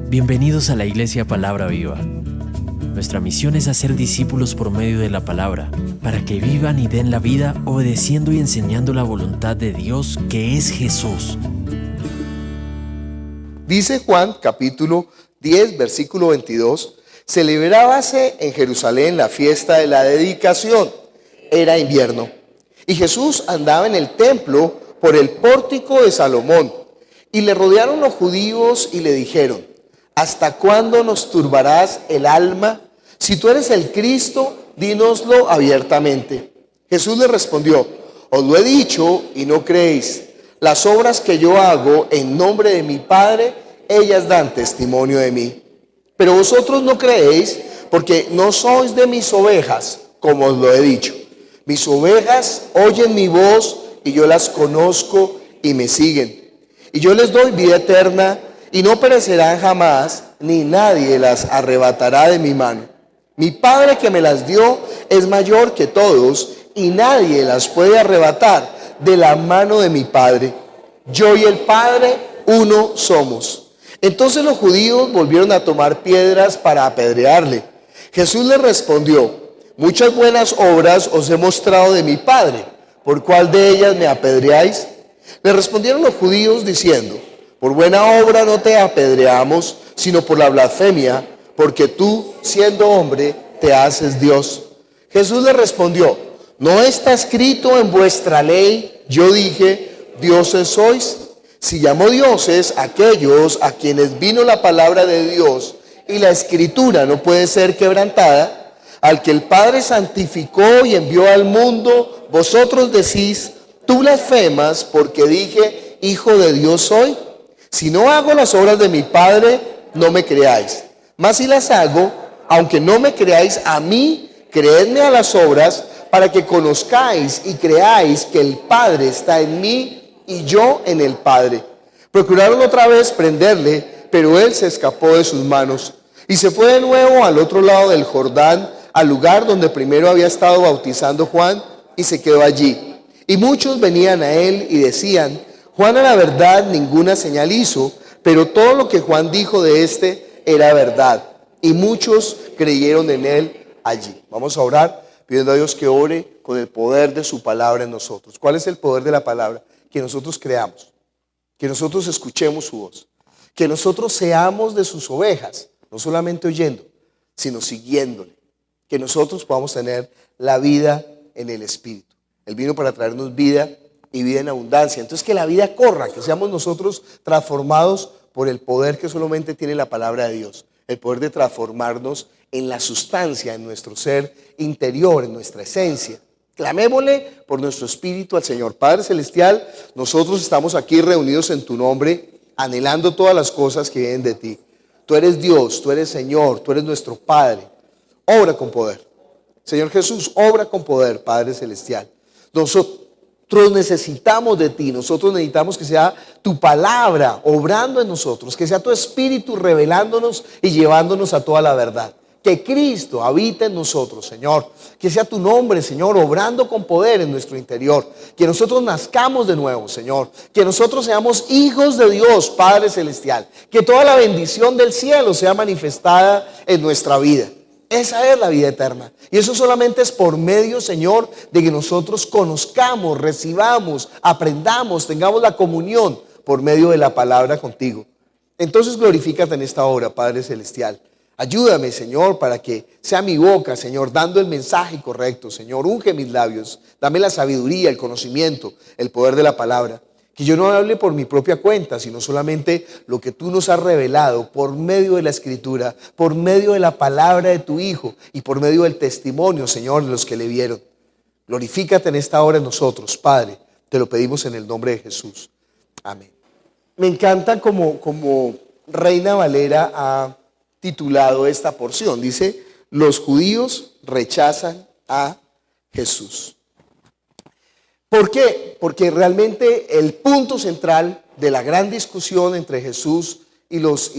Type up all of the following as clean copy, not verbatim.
Bienvenidos a la Iglesia Palabra Viva. Nuestra misión es hacer discípulos por medio de la palabra, para que vivan y den la vida obedeciendo y enseñando la voluntad de Dios, que es Jesús. Dice Juan capítulo 10, versículo 22, celebrábase en Jerusalén la fiesta de la dedicación. Era invierno. Y Jesús andaba en el templo por el pórtico de Salomón. Y le rodearon los judíos y le dijeron: ¿hasta cuándo nos turbarás el alma? Si tú eres el Cristo, dínoslo abiertamente. Jesús le respondió: os lo he dicho y no creéis. Las obras que yo hago en nombre de mi Padre, ellas dan testimonio de mí. Pero vosotros no creéis, porque no sois de mis ovejas, como os lo he dicho. Mis ovejas oyen mi voz, y yo las conozco y me siguen. Y yo les doy vida eterna, y no perecerán jamás, ni nadie las arrebatará de mi mano. Mi Padre que me las dio es mayor que todos, y nadie las puede arrebatar de la mano de mi Padre. Yo y el Padre uno somos. Entonces los judíos volvieron a tomar piedras para apedrearle. Jesús les respondió: muchas buenas obras os he mostrado de mi Padre. ¿Por cuál de ellas me apedreáis? Le respondieron los judíos diciendo: por buena obra no te apedreamos, sino por la blasfemia, porque tú, siendo hombre, te haces Dios. Jesús le respondió: ¿no está escrito en vuestra ley, yo dije, dioses sois? Si llamó dioses aquellos a quienes vino la palabra de Dios, y la escritura no puede ser quebrantada, al que el Padre santificó y envió al mundo, vosotros decís: tú blasfemas, porque dije, hijo de Dios soy. Si no hago las obras de mi Padre, no me creáis. Mas si las hago, aunque no me creáis a mí, creedme a las obras, para que conozcáis y creáis que el Padre está en mí y yo en el Padre. Procuraron otra vez prenderle, pero él se escapó de sus manos y se fue de nuevo al otro lado del Jordán, al lugar donde primero había estado bautizando Juan, y se quedó allí. Y muchos venían a él y decían: Juan a la verdad ninguna señal hizo, pero todo lo que Juan dijo de éste era verdad. Y muchos creyeron en él allí. Vamos a orar pidiendo a Dios que ore con el poder de su palabra en nosotros. ¿Cuál es el poder de la palabra? Que nosotros creamos, que nosotros escuchemos su voz, que nosotros seamos de sus ovejas, no solamente oyendo, sino siguiéndole, que nosotros podamos tener la vida en el Espíritu. Él vino para traernos vida y vida en abundancia. Entonces, que la vida corra, que seamos nosotros transformados por el poder que solamente tiene la palabra de Dios, el poder de transformarnos en la sustancia, en nuestro ser interior, en nuestra esencia. Clamémosle por nuestro espíritu al Señor. Padre Celestial, nosotros estamos aquí reunidos en tu nombre, anhelando todas las cosas que vienen de ti. Tú eres Dios, tú eres Señor, tú eres nuestro Padre. Obra con poder. Señor Jesús, obra con poder, Padre Celestial. Nosotros necesitamos de ti, nosotros necesitamos que sea tu palabra obrando en nosotros, que sea tu espíritu revelándonos y llevándonos a toda la verdad. Que Cristo habite en nosotros, Señor. Que sea tu nombre, Señor, obrando con poder en nuestro interior. Que nosotros nazcamos de nuevo, Señor. Que nosotros seamos hijos de Dios, Padre Celestial. Que toda la bendición del cielo sea manifestada en nuestra vida. Esa es la vida eterna. Y eso solamente es por medio, Señor, de que nosotros conozcamos, recibamos, aprendamos, tengamos la comunión por medio de la palabra contigo. Entonces glorifícate en esta hora, Padre Celestial. Ayúdame, Señor, para que sea mi boca, Señor, dando el mensaje correcto. Señor, unge mis labios, dame la sabiduría, el conocimiento, el poder de la palabra. Que yo no hable por mi propia cuenta, sino solamente lo que tú nos has revelado por medio de la Escritura, por medio de la palabra de tu Hijo y por medio del testimonio, Señor, de los que le vieron. Glorifícate en esta hora en nosotros, Padre. Te lo pedimos en el nombre de Jesús. Amén. Me encanta como Reina Valera ha titulado esta porción. Dice: los judíos rechazan a Jesús. ¿Por qué? Porque realmente el punto central de la gran discusión entre Jesús y los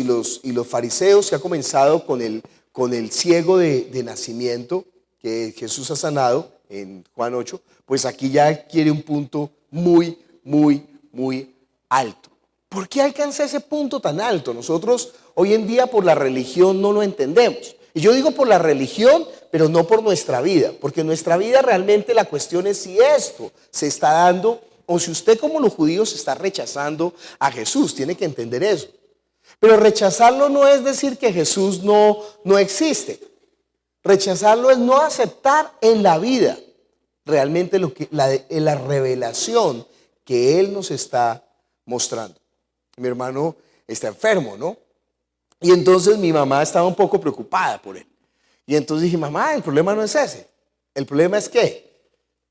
fariseos, que ha comenzado con el ciego de nacimiento que Jesús ha sanado en Juan 8, pues aquí ya quiere un punto muy, muy, muy alto. ¿Por qué alcanza ese punto tan alto? Nosotros hoy en día por la religión no lo entendemos. Y yo digo por la religión, pero no por nuestra vida, porque en nuestra vida realmente la cuestión es si esto se está dando o si usted como los judíos está rechazando a Jesús. Tiene que entender eso. Pero rechazarlo no es decir que Jesús no existe. Rechazarlo es no aceptar en la vida realmente la revelación que Él nos está mostrando. Mi hermano está enfermo, ¿no? Y entonces mi mamá estaba un poco preocupada por él. Y entonces dije, mamá, el problema no es ese. El problema es ¿qué?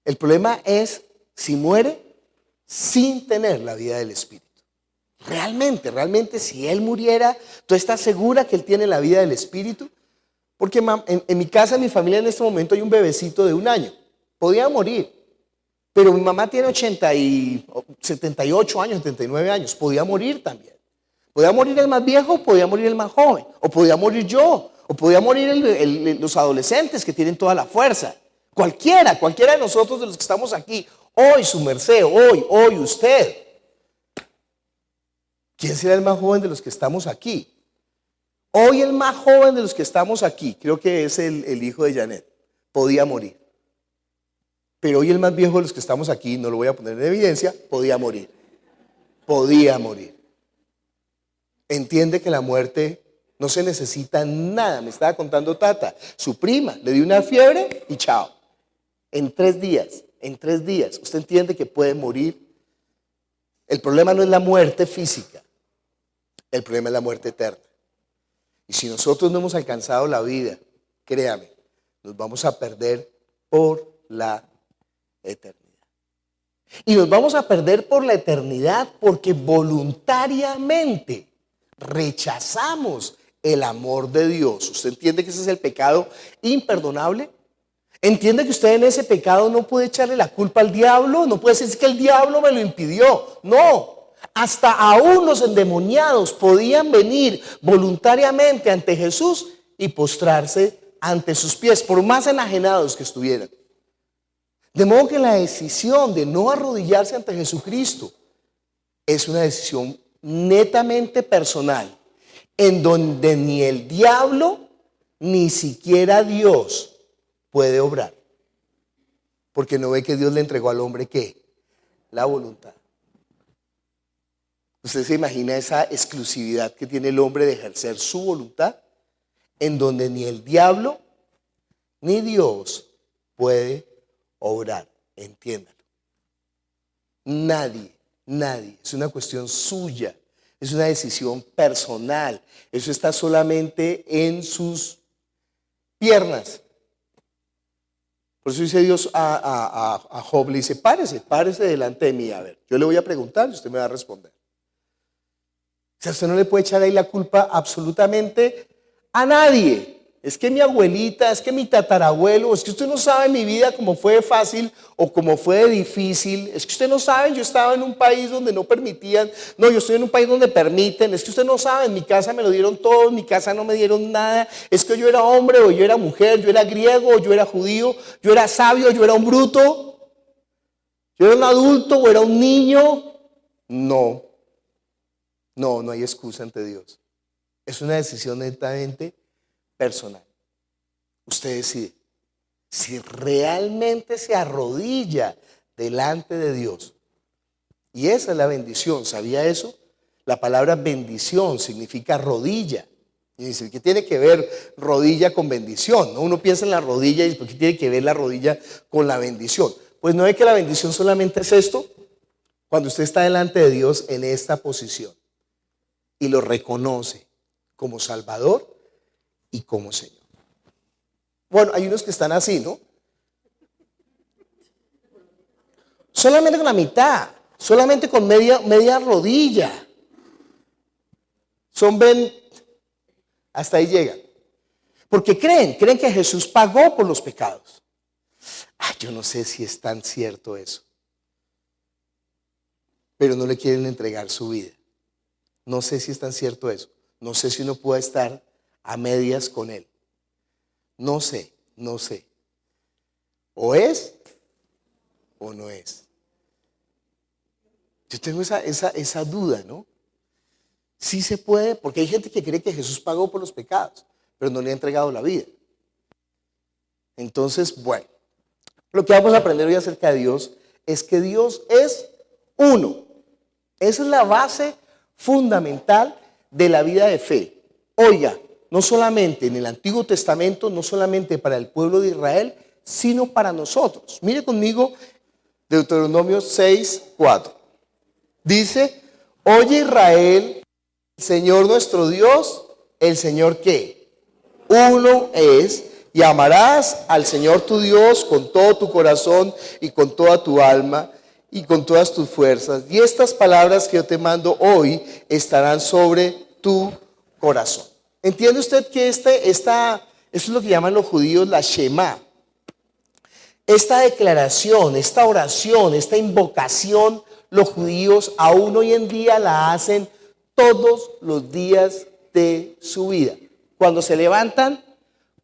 El problema es si muere sin tener la vida del Espíritu. Realmente, si él muriera, ¿tú estás segura que él tiene la vida del Espíritu? Porque en mi casa, en mi familia en este momento hay un bebecito de 1 año. Podía morir. Pero mi mamá tiene 78 años, 79 años. Podía morir también. Podía morir el más viejo, o podía morir el más joven. O podía morir yo. O podía morir los adolescentes que tienen toda la fuerza. Cualquiera de nosotros de los que estamos aquí. Hoy su merced, hoy usted. ¿Quién será el más joven de los que estamos aquí? Hoy el más joven de los que estamos aquí, creo que es el hijo de Janet. Podía morir. Pero hoy el más viejo de los que estamos aquí, no lo voy a poner en evidencia, podía morir. Podía morir. Entiende que la muerte no se necesita nada. Me estaba contando Tata, su prima le dio una fiebre y chao. En 3 días, usted entiende que puede morir. El problema no es la muerte física, el problema es la muerte eterna. Y si nosotros no hemos alcanzado la vida, créame, nos vamos a perder por la eternidad. Y nos vamos a perder por la eternidad porque voluntariamente rechazamos el amor de Dios. ¿Usted entiende que ese es el pecado imperdonable? ¿Entiende que usted en ese pecado no puede echarle la culpa al diablo? No puede decir que el diablo me lo impidió. No. Hasta aún los endemoniados podían venir voluntariamente ante Jesús y postrarse ante sus pies, por más enajenados que estuvieran. De modo que la decisión de no arrodillarse ante Jesucristo es una decisión netamente personal, en donde ni el diablo ni siquiera Dios puede obrar. Porque no ve que Dios le entregó al hombre ¿qué? La voluntad. ¿Usted se imagina esa exclusividad que tiene el hombre de ejercer su voluntad? En donde ni el diablo ni Dios puede obrar. Entiéndalo. Nadie. Es una cuestión suya. Es una decisión personal. Eso está solamente en sus piernas. Por eso dice Dios a Job, le dice, párese delante de mí. A ver, yo le voy a preguntar y usted me va a responder. O sea, usted no le puede echar ahí la culpa absolutamente a nadie. Es que mi abuelita, es que mi tatarabuelo, es que usted no sabe mi vida cómo fue de fácil o cómo fue de difícil. Es que usted no sabe, yo estaba en un país donde no permitían. No, yo estoy en un país donde permiten. Es que usted no sabe, en mi casa me lo dieron todo, en mi casa no me dieron nada. Es que yo era hombre o yo era mujer, yo era griego o yo era judío, yo era sabio, yo era un bruto, yo era un adulto o era un niño. No hay excusa ante Dios. Es una decisión netamente personal. Usted decide si realmente se arrodilla delante de Dios. Y esa es la bendición. ¿Sabía eso? La palabra bendición significa rodilla. Y dice, ¿qué tiene que ver rodilla con bendición? ¿No? Uno piensa en la rodilla y dice, ¿por qué tiene que ver la rodilla con la bendición? Pues no es que la bendición solamente es esto. Cuando usted está delante de Dios en esta posición y lo reconoce como Salvador y como Señor. Bueno, hay unos que están así, ¿no? Solamente con la mitad, solamente con media rodilla. Hasta ahí llegan. Porque creen que Jesús pagó por los pecados. Yo no sé si es tan cierto eso. Pero no le quieren entregar su vida. No sé si es tan cierto eso. No sé si uno puede estar a medias con Él. No sé. O es o no es. Yo tengo esa duda, ¿no? Sí se puede, porque hay gente que cree que Jesús pagó por los pecados, pero no le ha entregado la vida. Entonces, bueno, lo que vamos a aprender hoy acerca de Dios es que Dios es uno. Esa es la base fundamental de la vida de fe. Oiga, no solamente en el Antiguo Testamento, no solamente para el pueblo de Israel, sino para nosotros. Mire conmigo Deuteronomio 6:4. Dice, oye Israel, el Señor nuestro Dios, el Señor ¿qué? Uno es, y amarás al Señor tu Dios con todo tu corazón y con toda tu alma y con todas tus fuerzas. Y estas palabras que yo te mando hoy estarán sobre tu corazón. ¿Entiende usted que eso es lo que llaman los judíos la Shema? Esta declaración, esta oración, esta invocación, los judíos aún hoy en día la hacen todos los días de su vida. Cuando se levantan,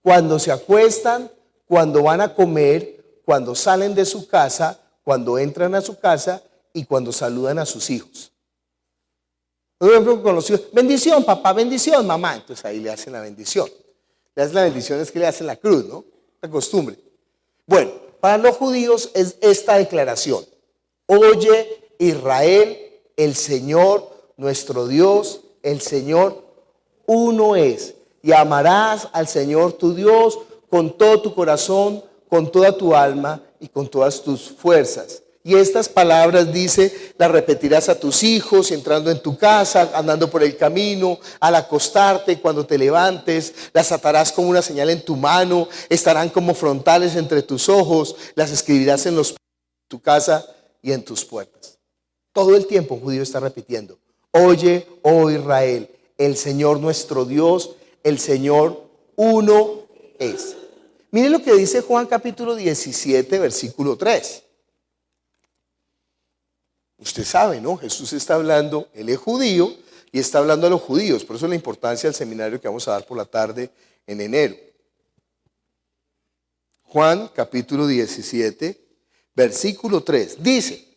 cuando se acuestan, cuando van a comer, cuando salen de su casa, cuando entran a su casa y cuando saludan a sus hijos. Por ejemplo, con los hijos, bendición papá, bendición mamá, entonces ahí le hacen la bendición. Le hacen la bendición, es que le hacen la cruz, ¿no? La costumbre. Bueno, para los judíos es esta declaración. Oye Israel, el Señor, nuestro Dios, el Señor, uno es. Y amarás al Señor tu Dios con todo tu corazón, con toda tu alma y con todas tus fuerzas. Y estas palabras, dice, las repetirás a tus hijos, entrando en tu casa, andando por el camino, al acostarte, cuando te levantes, las atarás como una señal en tu mano, estarán como frontales entre tus ojos, las escribirás en los de tu casa y en tus puertas. Todo el tiempo un judío está repitiendo, oye, oh Israel, el Señor nuestro Dios, el Señor uno es. Mire lo que dice Juan capítulo 17, versículo 3. Usted sabe, ¿no? Jesús está hablando, él es judío y está hablando a los judíos. Por eso la importancia del seminario que vamos a dar por la tarde en enero. Juan capítulo 17, versículo 3. Dice,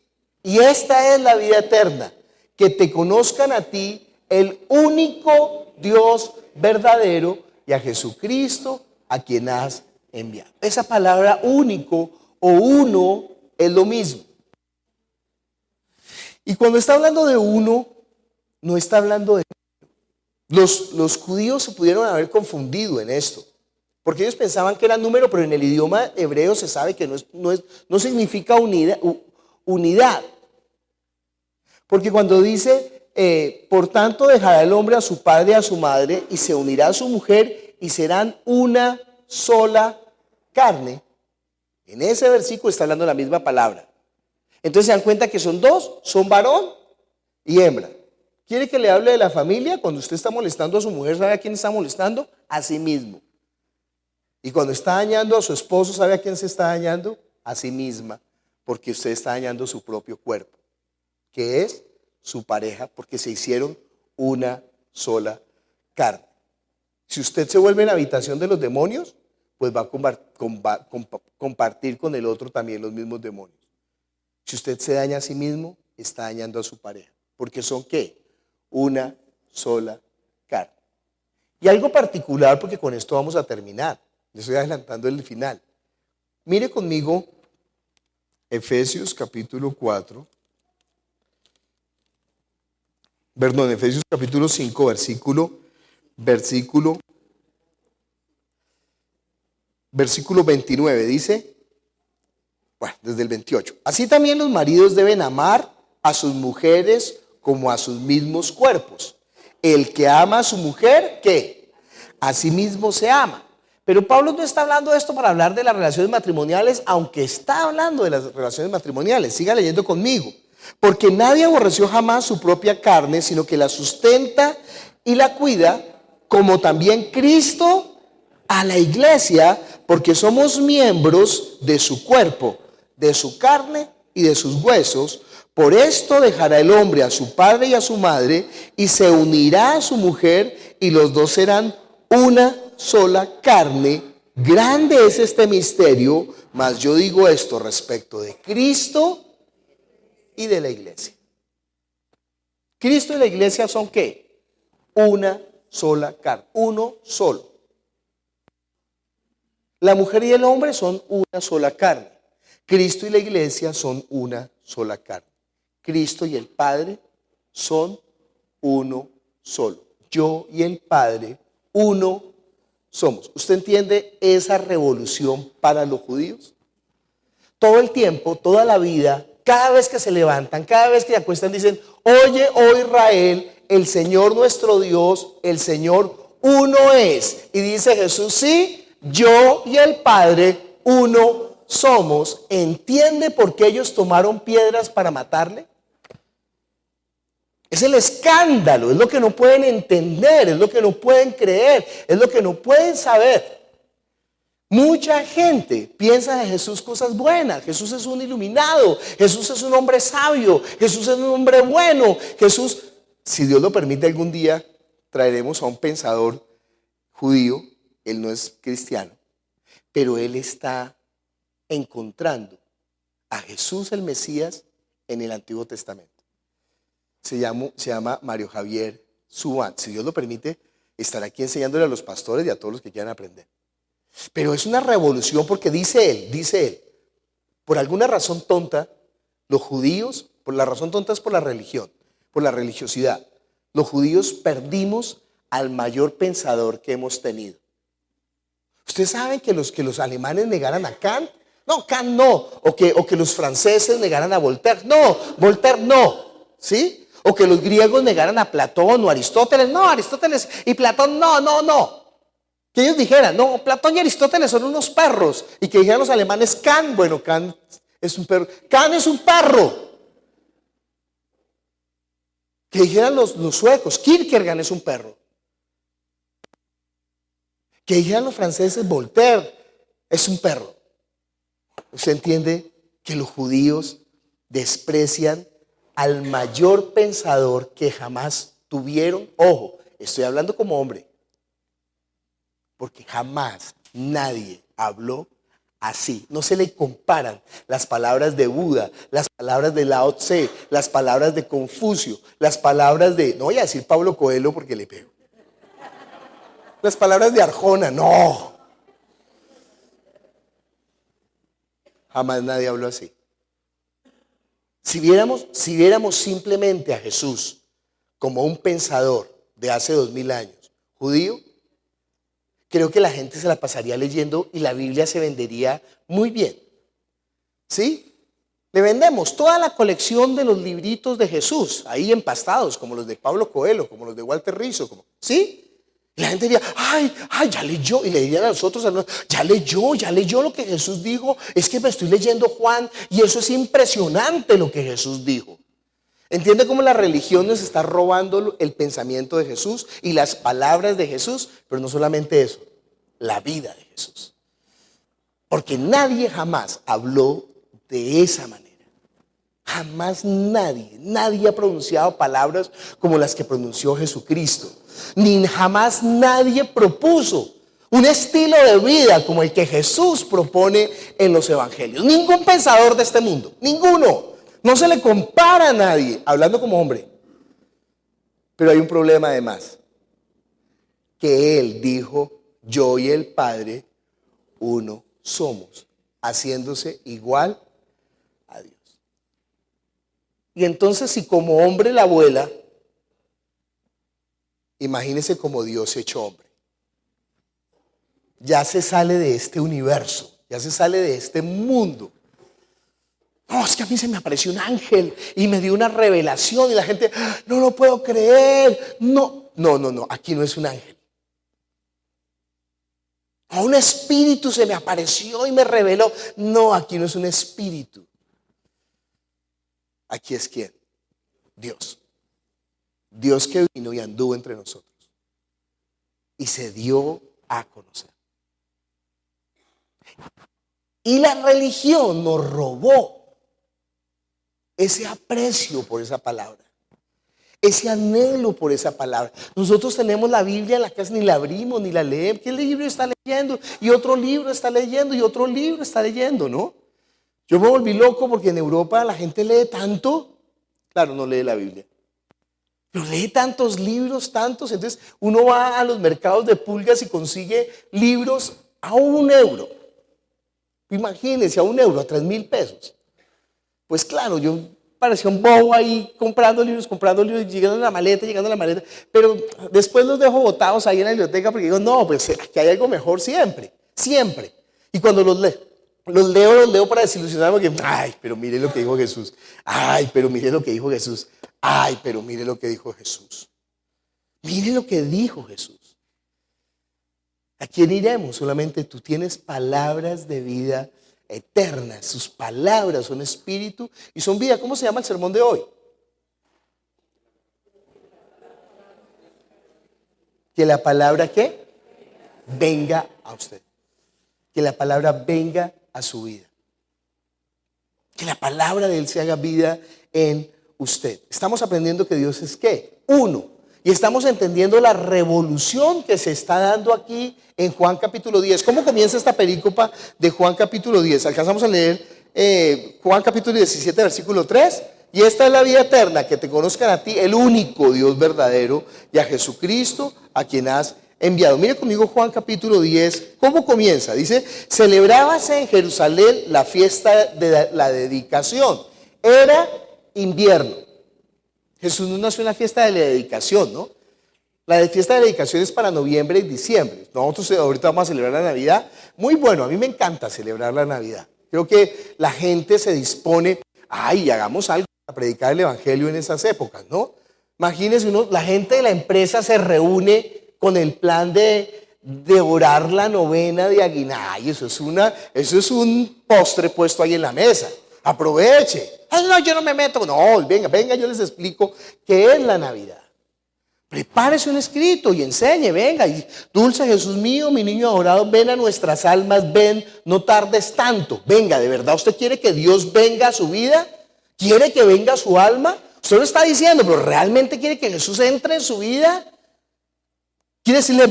y esta es la vida eterna, que te conozcan a ti, el único Dios verdadero, y a Jesucristo, a quien has enviado. Esa palabra único o uno es lo mismo. Y cuando está hablando de uno, no está hablando de... Los judíos se pudieron haber confundido en esto, porque ellos pensaban que era número, pero en el idioma hebreo se sabe que no significa unidad. Porque cuando dice, por tanto dejará el hombre a su padre y a su madre, y se unirá a su mujer, y serán una sola carne, en ese versículo está hablando la misma palabra. Entonces se dan cuenta que son dos, son varón y hembra. ¿Quiere que le hable de la familia? Cuando usted está molestando a su mujer, ¿sabe a quién está molestando? A sí mismo. Y cuando está dañando a su esposo, ¿sabe a quién se está dañando? A sí misma, porque usted está dañando su propio cuerpo, que es su pareja, porque se hicieron una sola carne. Si usted se vuelve en la habitación de los demonios, pues va a compartir con el otro también los mismos demonios. Si usted se daña a sí mismo, está dañando a su pareja. Porque son ¿qué? Una sola carne. Y algo particular, porque con esto vamos a terminar. Le estoy adelantando el final. Mire conmigo Efesios capítulo 4. Perdón, Efesios capítulo 5, versículo 29. Dice... Bueno, desde el 28. Así también los maridos deben amar a sus mujeres como a sus mismos cuerpos. El que ama a su mujer, ¿qué? A sí mismo se ama. Pero Pablo no está hablando de esto para hablar de las relaciones matrimoniales, aunque está hablando de las relaciones matrimoniales. Siga leyendo conmigo. Porque nadie aborreció jamás su propia carne, sino que la sustenta y la cuida, como también Cristo a la iglesia, porque somos miembros de su cuerpo, de su carne y de sus huesos. Por esto dejará el hombre a su padre y a su madre, y se unirá a su mujer, y los dos serán una sola carne. Grande es este misterio, mas yo digo esto respecto de Cristo y de la iglesia. Cristo y la iglesia son ¿qué? una sola carne, uno solo. La mujer y el hombre son una sola carne. Cristo y la iglesia son una sola carne. Cristo y el Padre son uno solo. Yo y el Padre, uno somos. ¿Usted entiende esa revolución para los judíos? Todo el tiempo, toda la vida, cada vez que se levantan, cada vez que se acuestan, dicen: oye, oh Israel, el Señor nuestro Dios, el Señor uno es. Y dice Jesús: sí, yo y el Padre uno somos. ¿Entiende por qué ellos tomaron piedras para matarle? Es el escándalo, es lo que no pueden entender, es lo que no pueden creer, es lo que no pueden saber. Mucha gente piensa de Jesús cosas buenas. Jesús es un iluminado, Jesús es un hombre sabio, Jesús es un hombre bueno. Jesús, si Dios lo permite, algún día traeremos a un pensador judío. Él no es cristiano, pero él está encontrando a Jesús el Mesías en el Antiguo Testamento. Se llama Mario Javier Subán. Si Dios lo permite, estará aquí enseñándole a los pastores y a todos los que quieran aprender. Pero es una revolución porque dice él, por alguna razón tonta, los judíos, por la razón tonta es por la religión, por la religiosidad. Los judíos perdimos al mayor pensador que hemos tenido. ¿Ustedes saben que los alemanes negaran a Kant? No, Kant no. O que los franceses negaran a Voltaire. No, Voltaire no. ¿Sí? O que los griegos negaran a Platón o Aristóteles. No, Aristóteles y Platón, no. Que ellos dijeran: no, Platón y Aristóteles son unos perros. Y que dijeran los alemanes: Kant, bueno, Kant es un perro. Kant es un perro. Que dijeran los suecos: Kierkegaard es un perro. Que dijeran los franceses: Voltaire es un perro. ¿Usted entiende que los judíos desprecian al mayor pensador que jamás tuvieron? Ojo, estoy hablando como hombre, porque jamás nadie habló así. No se le comparan las palabras de Buda, las palabras de Lao Tse, las palabras de Confucio, las palabras de, no voy a decir Pablo Coelho porque le pego, las palabras de Arjona, no. Jamás nadie habló así. Si viéramos simplemente a Jesús como un pensador de hace 2000 años, judío, creo que la gente se la pasaría leyendo y la Biblia se vendería muy bien. ¿Sí? Le vendemos toda la colección de los libritos de Jesús, ahí empastados, como los de Pablo Coelho, como los de Walter Rizzo, ¿sí? Y la gente diría: ay, ya leyó. Y le dirían a nosotros: ya leyó lo que Jesús dijo. Es que me estoy leyendo Juan y eso es impresionante lo que Jesús dijo. ¿Entiende cómo la religión nos está robando el pensamiento de Jesús y las palabras de Jesús? Pero no solamente eso, la vida de Jesús. Porque nadie jamás habló de esa manera. Jamás nadie ha pronunciado palabras como las que pronunció Jesucristo. Ni jamás nadie propuso un estilo de vida como el que Jesús propone en los evangelios. Ningún pensador de este mundo, ninguno. No se le compara a nadie, hablando como hombre. Pero hay un problema además, que él dijo: yo y el Padre uno somos, haciéndose igual a Dios. Y entonces, si como hombre la vuela, imagínese como Dios se hecho hombre. Ya se sale de este universo, ya se sale de este mundo. No, es que a mí se me apareció un ángel y me dio una revelación y la gente: no lo puedo creer. No, aquí no es un ángel. A un espíritu se me apareció y me reveló. No, aquí no es un espíritu. Aquí es ¿quién? Dios. Dios que vino y anduvo entre nosotros y se dio a conocer. Y la religión nos robó ese aprecio por esa palabra, ese anhelo por esa palabra. Nosotros tenemos la Biblia en la casa, ni la abrimos, ni la leemos. ¿Qué libro está leyendo? Y otro libro está leyendo, y otro libro está leyendo, ¿no? Yo me volví loco porque en Europa la gente lee tanto. Claro, no lee la Biblia. Pero lee tantos libros, tantos. Entonces uno va a los mercados de pulgas y consigue libros a €1. Imagínense, a €1, a 3.000 pesos. Pues claro, yo parecía un bobo ahí comprando libros, llegando a la maleta. Pero después los dejo botados ahí en la biblioteca porque digo, no, pues aquí hay algo mejor siempre, siempre. Y cuando los leo para desilusionarme, porque, ay, pero mire lo que dijo Jesús. Ay, pero mire lo que dijo Jesús. Ay, pero mire lo que dijo Jesús. Mire lo que dijo Jesús. ¿A quién iremos? Solamente tú tienes palabras de vida eterna. Sus palabras son espíritu y son vida. ¿Cómo se llama el sermón de hoy? Que la palabra, ¿qué? Venga a usted. Que la palabra venga a su vida. Que la palabra de Él se haga vida en usted. Estamos aprendiendo que Dios es ¿qué? Uno. Y estamos entendiendo la revolución que se está dando aquí en Juan capítulo 10. ¿Cómo comienza esta perícopa de Juan capítulo 10? Alcanzamos a leer Juan capítulo 17, versículo 3. Y esta es la vida eterna, que te conozcan a ti, el único Dios verdadero, y a Jesucristo, a quien has enviado. Mire conmigo Juan capítulo 10. ¿Cómo comienza? Dice, celebrábase en Jerusalén la fiesta de la dedicación. Era invierno. Jesús no nació en la fiesta de la dedicación, ¿no? La fiesta de la dedicación es para noviembre y diciembre. Nosotros ahorita vamos a celebrar la Navidad. Muy bueno, a mí me encanta celebrar la Navidad. Creo que la gente se dispone, ay, hagamos algo para predicar el evangelio en esas épocas, ¿no? Imagínense la gente de la empresa se reúne con el plan de orar la novena de aguinaldo. Eso es un postre puesto ahí en la mesa. Aproveche. Ay, no, yo no me meto. No, venga, yo les explico qué es la Navidad. Prepárese un escrito y enseñe, venga. Y dulce Jesús mío, mi niño adorado, ven a nuestras almas, ven, no tardes tanto. Venga, ¿de verdad usted quiere que Dios venga a su vida? ¿Quiere que venga a su alma? Usted lo está diciendo, pero ¿realmente quiere que Jesús entre en su vida? Quiere decirle,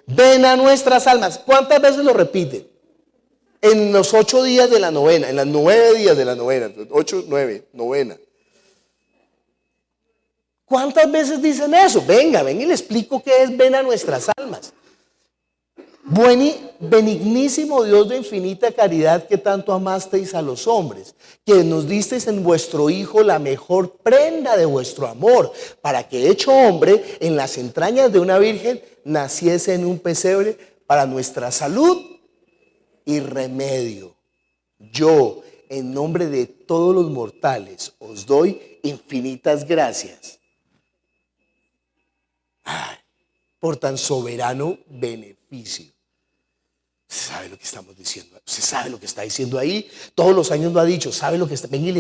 ven a nuestras almas. ¿Cuántas veces lo repite? En los 8 días de la novena, en los 9 días de la novena, 8, 9, novena. ¿Cuántas veces dicen eso? Venga y le explico qué es ven a nuestras almas. Buen y benignísimo Dios de infinita caridad, que tanto amasteis a los hombres, que nos disteis en vuestro Hijo la mejor prenda de vuestro amor, para que hecho hombre en las entrañas de una virgen naciese en un pesebre para nuestra salud y remedio. Yo, en nombre de todos los mortales, os doy infinitas gracias por tan soberano beneficio. Usted sabe lo que estamos diciendo, usted sabe lo que está diciendo ahí, todos los años lo ha dicho, sabe lo que está, venga y le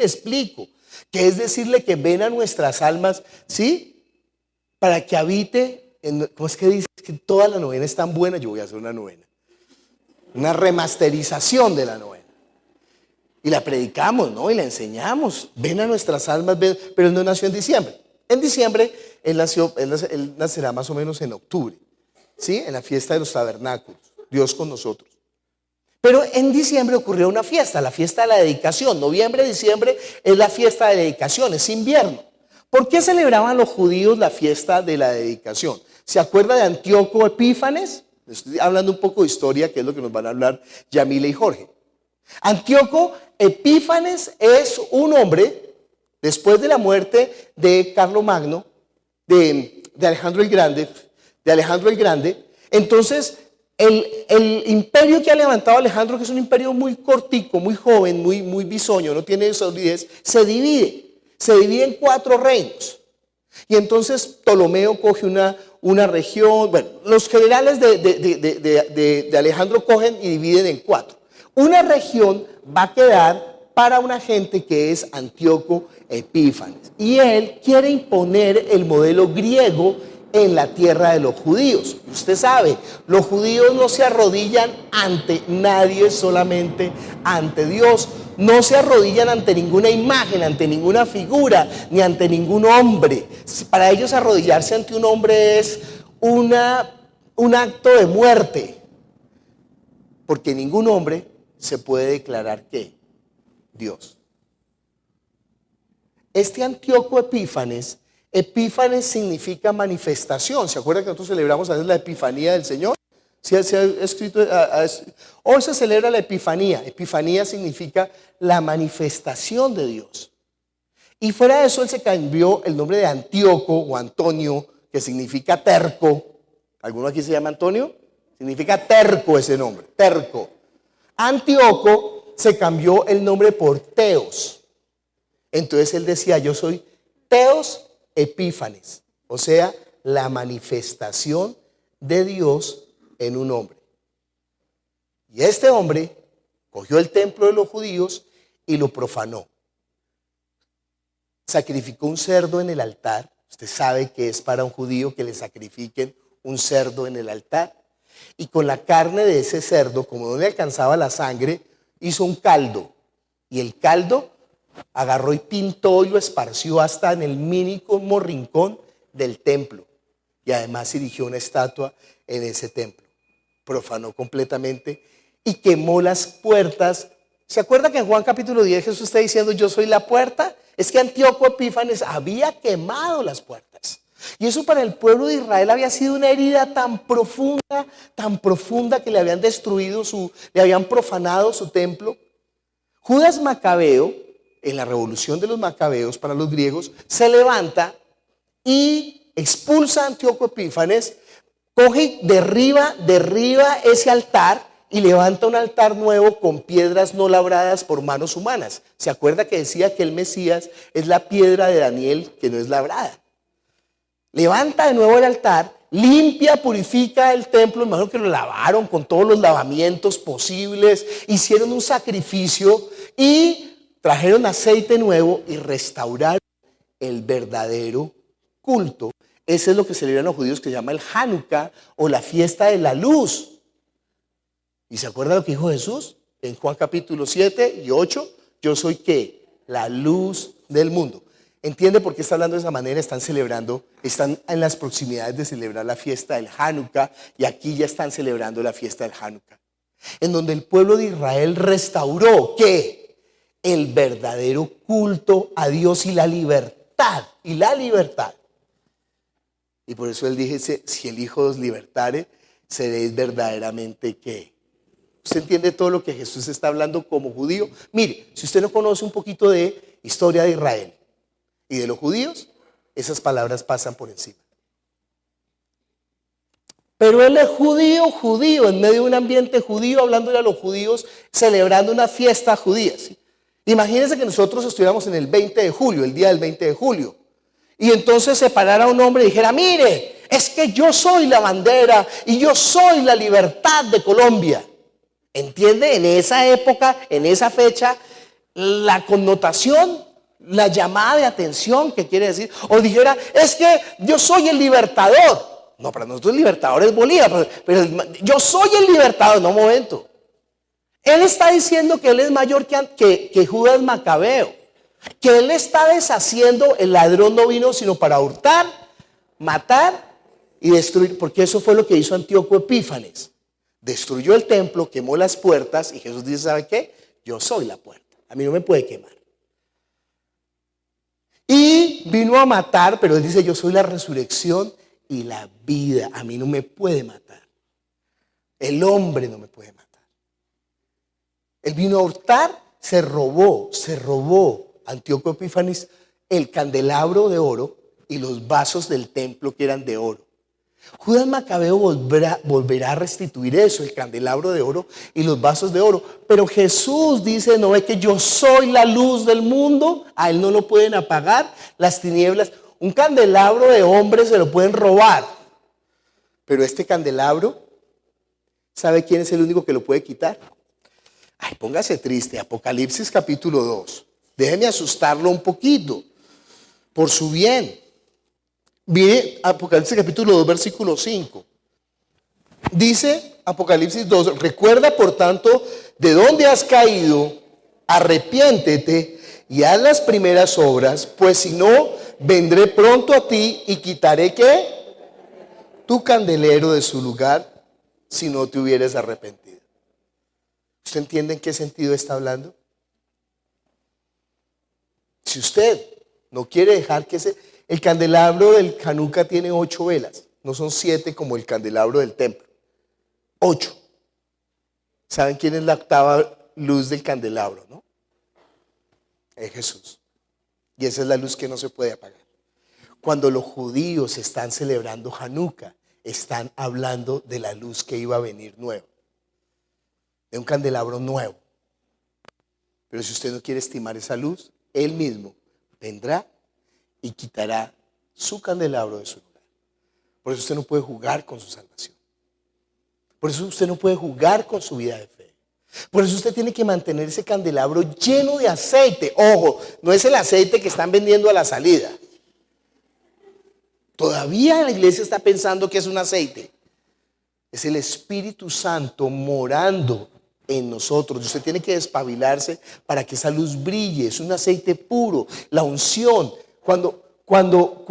explico, que es decirle que ven a nuestras almas, ¿sí? Para que habite, ¿cómo es que dice? Que toda la novena es tan buena, yo voy a hacer una novena. Una remasterización de la novena. Y la predicamos, ¿no? Y la enseñamos. Ven a nuestras almas, pero Él no nació en diciembre. En diciembre, Él nacerá más o menos en octubre, ¿sí? En la fiesta de los tabernáculos, Dios con nosotros. Pero en diciembre ocurrió una fiesta, la fiesta de la dedicación. Noviembre, diciembre es la fiesta de dedicación, es invierno. ¿Por qué celebraban los judíos la fiesta de la dedicación? ¿Se acuerda de Antíoco Epífanes? Estoy hablando un poco de historia, que es lo que nos van a hablar Yamile y Jorge. Antíoco Epífanes es un hombre, después de la muerte de Carlomagno, de Alejandro el Grande. Entonces, el imperio que ha levantado Alejandro, que es un imperio muy cortico, muy joven, muy bisoño, no tiene solidez, se divide en 4 reinos. Y entonces Ptolomeo coge una región, bueno, los generales de Alejandro cogen y dividen en 4. Una región va a quedar para una gente que es Antíoco Epífanes. Y él quiere imponer el modelo griego en la tierra de los judíos. Usted sabe, los judíos no se arrodillan ante nadie, solamente ante Dios. No se arrodillan ante ninguna imagen, ante ninguna figura, ni ante ningún hombre. Para ellos arrodillarse ante un hombre es un acto de muerte. Porque ningún hombre se puede declarar ¿qué? Dios. Este Antíoco Epífanes, Epífanes significa manifestación. ¿Se acuerdan que nosotros celebramos a veces la Epifanía del Señor? Se ha escrito, hoy se celebra la Epifanía. Epifanía significa la manifestación de Dios. Y fuera de eso, él se cambió el nombre de Antíoco o Antonio, que significa terco. ¿Alguno aquí se llama Antonio? Significa terco ese nombre, terco. Antíoco se cambió el nombre por Teos. Entonces él decía, yo soy Teos Epífanes, o sea, la manifestación de Dios en un hombre. Y este hombre cogió el templo de los judíos y lo profanó. Sacrificó un cerdo en el altar. Usted sabe que es para un judío que le sacrifiquen un cerdo en el altar. Y con la carne de ese cerdo, como no le alcanzaba la sangre, hizo un caldo. Y el caldo agarró y pintó y lo esparció hasta en el mínimo rincón del templo. Y además erigió una estatua en ese templo. Profanó completamente y quemó las puertas. ¿Se acuerda que en Juan capítulo 10 Jesús está diciendo yo soy la puerta? Es que Antíoco Epífanes había quemado las puertas. Y eso para el pueblo de Israel había sido una herida tan profunda que le habían destruido le habían profanado su templo. Judas Macabeo, en la revolución de los Macabeos para los griegos, se levanta y expulsa a Antíoco Epífanes, coge, derriba ese altar y levanta un altar nuevo con piedras no labradas por manos humanas. ¿Se acuerda que decía que el Mesías es la piedra de Daniel que no es labrada? Levanta de nuevo el altar, limpia, purifica el templo, imagino que lo lavaron con todos los lavamientos posibles, hicieron un sacrificio y trajeron aceite nuevo y restauraron el verdadero culto. Ese es lo que celebran los judíos que se llama el Hanukkah o la fiesta de la luz. ¿Y se acuerda lo que dijo Jesús en Juan capítulo 7 y 8? Yo soy ¿qué? La luz del mundo. ¿Entiende por qué está hablando de esa manera? Están en las proximidades de celebrar la fiesta del Hanukkah y aquí ya están celebrando la fiesta del Hanukkah. En donde el pueblo de Israel restauró ¿qué? El verdadero culto a Dios y la libertad. Y por eso él dice, si el Hijo os libertare, seréis verdaderamente ¿qué? ¿Usted entiende todo lo que Jesús está hablando como judío? Mire, si usted no conoce un poquito de historia de Israel y de los judíos, esas palabras pasan por encima. Pero él es judío, en medio de un ambiente judío, hablándole a los judíos, celebrando una fiesta judía. ¿Sí? Imagínense que nosotros estuviéramos en el 20 de julio, el día del 20 de julio, y entonces se parara un hombre y dijera, mire, es que yo soy la bandera y yo soy la libertad de Colombia. ¿Entiende? En esa época, en esa fecha, la connotación, la llamada de atención que quiere decir, o dijera, es que yo soy el libertador. No, para nosotros el libertador es Bolívar, pero yo soy el libertador, no, un momento. Él está diciendo que él es mayor que Judas Macabeo, que él está deshaciendo, el ladrón no vino sino para hurtar, matar y destruir, porque eso fue lo que hizo Antíoco Epífanes. Destruyó el templo, quemó las puertas y Jesús dice, ¿sabe qué? Yo soy la puerta, a mí no me puede quemar. Y vino a matar, pero él dice, yo soy la resurrección y la vida, a mí no me puede matar. El hombre no me puede matar. Él vino a hurtar, se robó Antíoco Epífanes el candelabro de oro y los vasos del templo que eran de oro. Judas Macabeo volverá a restituir eso, el candelabro de oro y los vasos de oro. Pero Jesús dice, ¿no ve que yo soy la luz del mundo? A él no lo pueden apagar las tinieblas. Un candelabro de hombre se lo pueden robar. Pero este candelabro, ¿sabe quién es el único que lo puede quitar? Ay, póngase triste, Apocalipsis capítulo 2. Déjeme asustarlo un poquito, por su bien. Mire Apocalipsis capítulo 2, versículo 5. Dice Apocalipsis 2, recuerda por tanto de dónde has caído, arrepiéntete y haz las primeras obras, pues si no, vendré pronto a ti y quitaré ¿qué? Tu candelero de su lugar, si no te hubieras arrepentido. ¿Usted entiende en qué sentido está hablando? Si usted No quiere dejar que el candelabro del Hanukkah tiene 8 velas. No son 7 como el candelabro del templo. 8. ¿Saben quién es la octava luz del candelabro, no? Es Jesús. Y esa es la luz que no se puede apagar. Cuando los judíos están celebrando Hanukkah, están hablando de la luz que iba a venir nueva. De un candelabro nuevo. Pero si usted no quiere estimar esa luz, Él mismo vendrá y quitará su candelabro de su lugar. Por eso usted no puede jugar con su salvación. Por eso usted no puede jugar con su vida de fe. Por eso usted tiene que mantener ese candelabro lleno de aceite. Ojo, no es el aceite que están vendiendo a la salida. Todavía la iglesia está pensando que es un aceite. Es el Espíritu Santo morando en nosotros. Usted tiene que despabilarse para que esa luz brille. Es un aceite puro. La unción. Cuando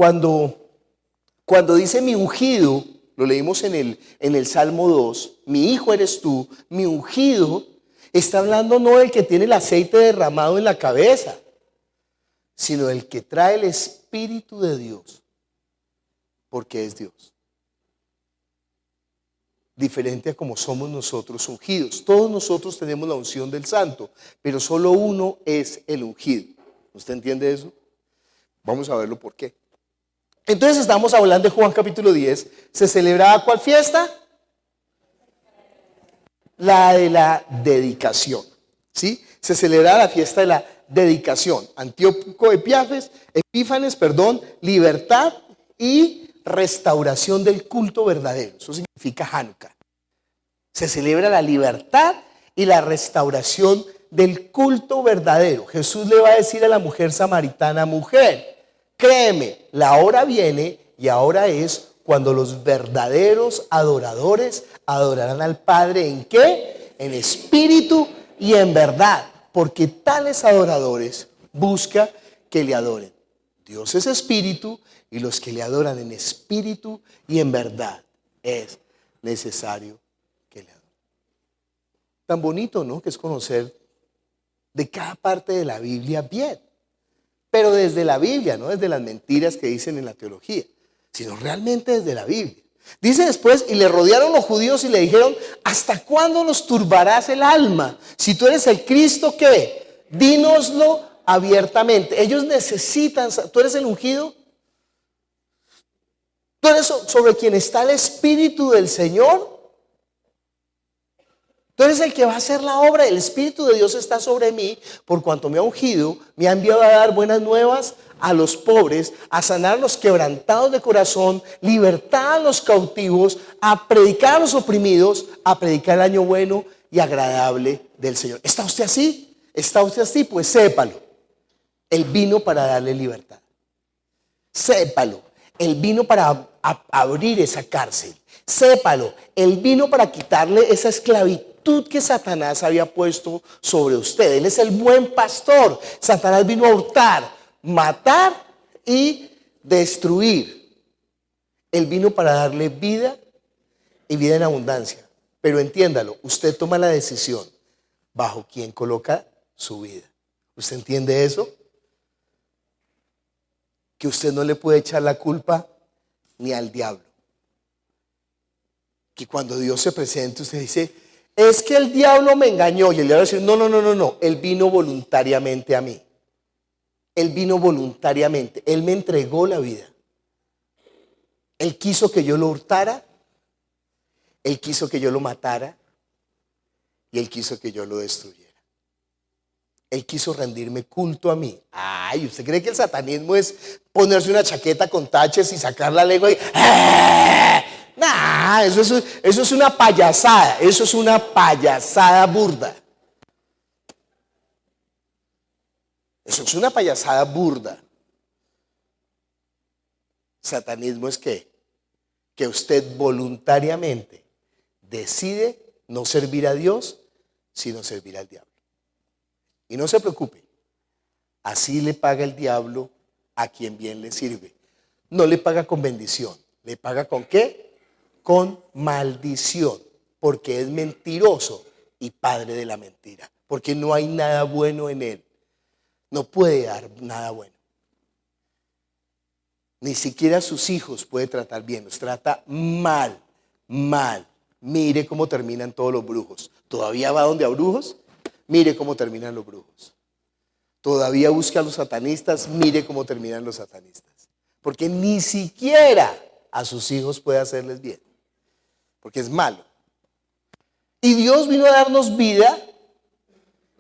dice mi ungido, lo leímos en el Salmo 2, mi hijo eres tú, mi ungido, está hablando no del que tiene el aceite derramado en la cabeza, sino del que trae el Espíritu de Dios, porque es Dios. Diferente a como somos nosotros ungidos. Todos nosotros tenemos la unción del Santo, pero solo uno es el ungido. ¿Usted entiende eso? Vamos a verlo por qué. Entonces estamos hablando de Juan capítulo 10. ¿Se celebraba cuál fiesta? La de la dedicación. ¿Sí? Se celebraba la fiesta de la dedicación. Antíoco Epífanes, libertad y restauración del culto verdadero. Eso significa Hanukkah. Se celebra la libertad y la restauración del culto verdadero. Jesús le va a decir a la mujer samaritana: mujer, créeme, la hora viene y ahora es cuando los verdaderos adoradores adorarán al Padre. ¿En qué? En espíritu y en verdad. Porque tales adoradores busca que le adoren. Dios es espíritu y los que le adoran en espíritu y en verdad es necesario que le adoren. Tan bonito, ¿no? Que es conocer de cada parte de la Biblia bien. Pero desde la Biblia, no desde las mentiras que dicen en la teología, sino realmente desde la Biblia. Dice después, y le rodearon los judíos y le dijeron: ¿hasta cuándo nos turbarás el alma? Si tú eres el Cristo, ¿qué? Dínoslo abiertamente. Ellos necesitan, ¿tú eres el ungido? ¿Tú eres sobre quien está el Espíritu del Señor? Tú eres el que va a hacer la obra. El Espíritu de Dios está sobre mí, por cuanto me ha ungido, me ha enviado a dar buenas nuevas a los pobres, a sanar a los quebrantados de corazón, libertad a los cautivos, a predicar a los oprimidos, a predicar el año bueno y agradable del Señor. ¿Está usted así? ¿Está usted así? Pues sépalo. Él vino para darle libertad. Sépalo. Él vino para abrir esa cárcel. Sépalo. Él vino para quitarle esa esclavitud que Satanás había puesto sobre usted. Él es el buen pastor. Satanás vino a hurtar, matar y destruir. Él vino para darle vida y vida en abundancia. Pero entiéndalo, usted toma la decisión bajo quién coloca su vida. ¿Usted entiende eso? Que usted no le puede echar la culpa ni al diablo. Que cuando Dios se presente, usted dice: es que el diablo me engañó. Y el diablo va a decir: no. Él vino voluntariamente a mí. Él vino voluntariamente. Él me entregó la vida. Él quiso que yo lo hurtara. Él quiso que yo lo matara. Y Él quiso que yo lo destruyera. Él quiso rendirme culto a mí. Ay, ¿usted cree que el satanismo es ponerse una chaqueta con taches y sacar la lengua y... Nah, eso es una payasada. Eso es una payasada burda. Eso es una payasada burda. Satanismo es que usted voluntariamente decide no servir a Dios, sino servir al diablo. Y no se preocupe, así le paga el diablo a quien bien le sirve. No le paga con bendición, le paga ¿con qué? Con maldición, porque es mentiroso y padre de la mentira, porque no hay nada bueno en él. No puede dar nada bueno. Ni siquiera a sus hijos puede tratar bien, los trata mal, mal. Mire cómo terminan todos los brujos. ¿Todavía va donde a brujos? Mire cómo terminan los brujos. Todavía busca a los satanistas, mire cómo terminan los satanistas. Porque ni siquiera a sus hijos puede hacerles bien. Porque es malo. Y Dios vino a darnos vida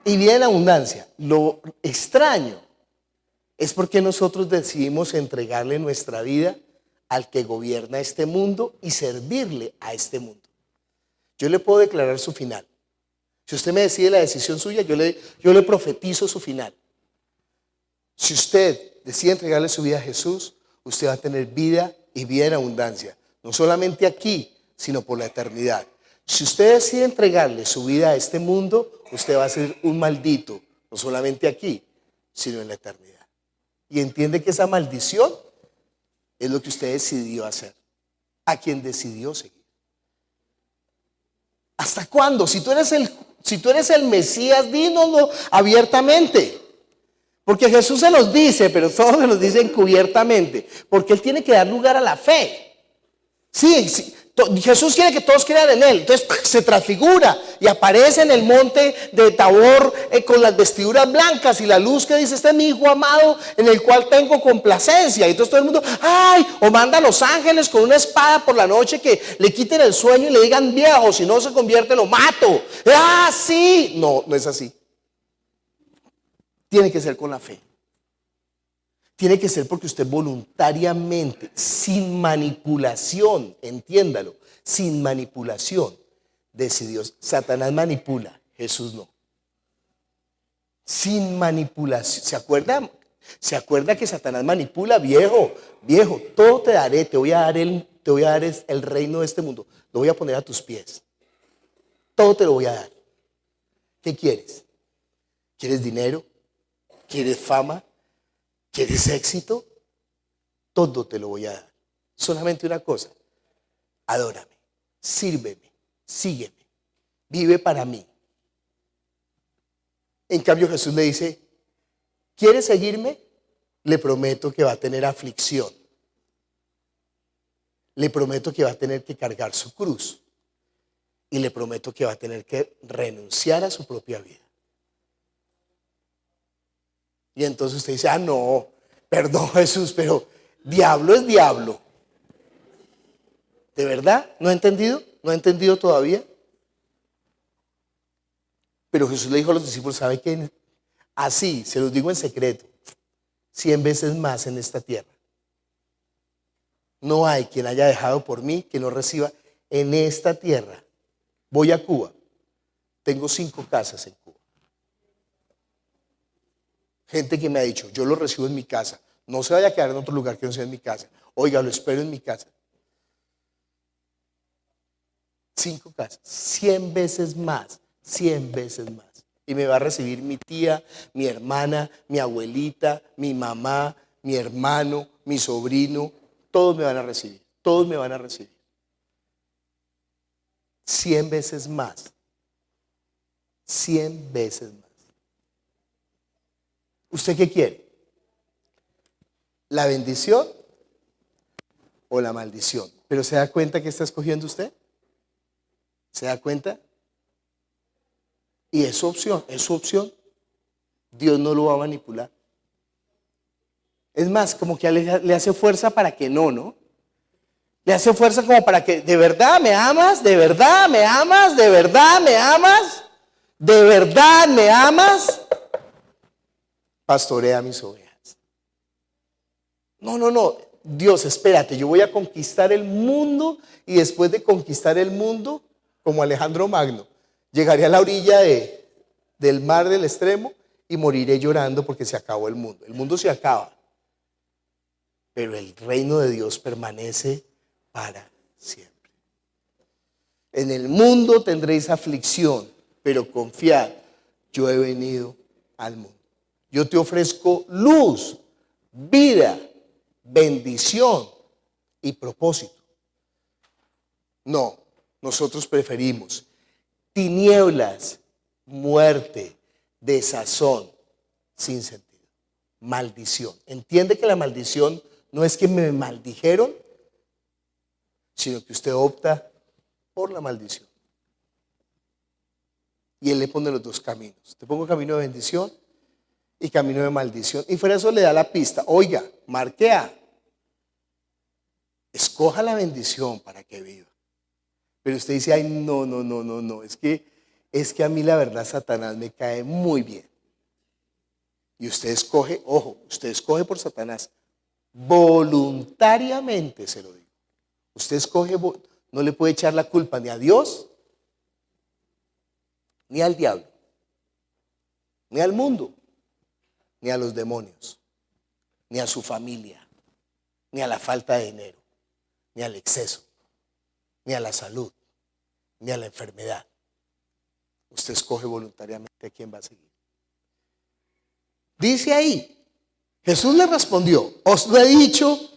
y vida en abundancia. Lo extraño es porque nosotros decidimos entregarle nuestra vida al que gobierna este mundo y servirle a este mundo. Yo le puedo declarar su final. Si usted me decide la decisión suya, yo le profetizo su final. Si usted decide entregarle su vida a Jesús, usted va a tener vida y vida en abundancia. No solamente aquí, sino por la eternidad. Si usted decide entregarle su vida a este mundo, usted va a ser un maldito, no solamente aquí, sino en la eternidad. Y entiende que esa maldición es lo que usted decidió hacer, a quien decidió seguir. ¿Hasta cuándo? Si tú eres el Mesías, dínoslo abiertamente. Porque Jesús se los dice, pero todos se los dice encubiertamente. Porque Él tiene que dar lugar a la fe. Sí, Jesús quiere que todos crean en Él. Entonces se transfigura y aparece en el monte de Tabor con las vestiduras blancas y la luz que dice: este es mi hijo amado en el cual tengo complacencia. Y entonces todo el mundo, ¡ay! O manda a los ángeles con una espada por la noche que le quiten el sueño y le digan: viejo, si no se convierte lo mato. ¡Ah, sí! No, no es así. Tiene que ser con la fe. Tiene que ser porque usted voluntariamente, sin manipulación, entiéndalo, sin manipulación, decidió. Satanás manipula, Jesús no. Sin manipulación. ¿Se acuerda que Satanás manipula? Viejo, todo te daré, te voy a dar el reino de este mundo. Lo voy a poner a tus pies. Todo te lo voy a dar. ¿Qué quieres? ¿Quieres dinero? ¿Quieres fama? ¿Quieres éxito? Todo te lo voy a dar. Solamente una cosa: adórame, sírveme, sígueme, vive para mí. En cambio Jesús le dice: ¿quieres seguirme? Le prometo que va a tener aflicción. Le prometo que va a tener que cargar su cruz. Y le prometo que va a tener que renunciar a su propia vida. Y entonces usted dice: no, perdón Jesús, pero diablo es diablo. ¿De verdad? ¿No ha entendido? ¿No ha entendido todavía? Pero Jesús le dijo a los discípulos: ¿sabe qué? Así, se los digo en secreto, 100 veces más en esta tierra. No hay quien haya dejado por mí que no reciba en esta tierra. Voy a Cuba, tengo 5 casas en Cuba. Gente que me ha dicho: yo lo recibo en mi casa. No se vaya a quedar en otro lugar que no sea en mi casa. Oiga, lo espero en mi casa. 5 casas, 100 veces más, 100 veces más. Y me va a recibir mi tía, mi hermana, mi abuelita, mi mamá, mi hermano, mi sobrino. Todos me van a recibir, todos me van a recibir. 100 veces más. 100 veces más. ¿Usted qué quiere? ¿La bendición o la maldición? ¿Pero se da cuenta que está escogiendo usted? ¿Se da cuenta? Y es su opción, es su opción. Dios no lo va a manipular. Es más, como que le hace fuerza para que no. Le hace fuerza como para que: ¿de verdad me amas? ¿De verdad me amas? ¿De verdad me amas? ¿De verdad me amas? Pastorea mis ovejas. No. Dios, espérate, yo voy a conquistar el mundo y después de conquistar el mundo, como Alejandro Magno, llegaré a la orilla del mar del extremo y moriré llorando porque se acabó el mundo. El mundo se acaba, pero el reino de Dios permanece para siempre. En el mundo tendréis aflicción, pero confiad, yo he venido al mundo. Yo te ofrezco luz, vida, bendición y propósito. No, nosotros preferimos tinieblas, muerte, desazón, sin sentido. Maldición. Entiende que la maldición no es que me maldijeron, sino que usted opta por la maldición. Y Él le pone los dos caminos. Te pongo camino de bendición y camino de maldición. Y fuera de eso le da la pista. Oiga, marque A. Escoja la bendición para que viva. Pero usted dice, ay, no. Es que a mí la verdad Satanás me cae muy bien. Y usted escoge, ojo, usted escoge por Satanás. Voluntariamente se lo digo. Usted escoge, no le puede echar la culpa ni a Dios, ni al diablo, ni al mundo, ni a los demonios, ni a su familia, ni a la falta de dinero, ni al exceso, ni a la salud, ni a la enfermedad. Usted escoge voluntariamente a quién va a seguir. Dice ahí, Jesús le respondió, os lo he dicho,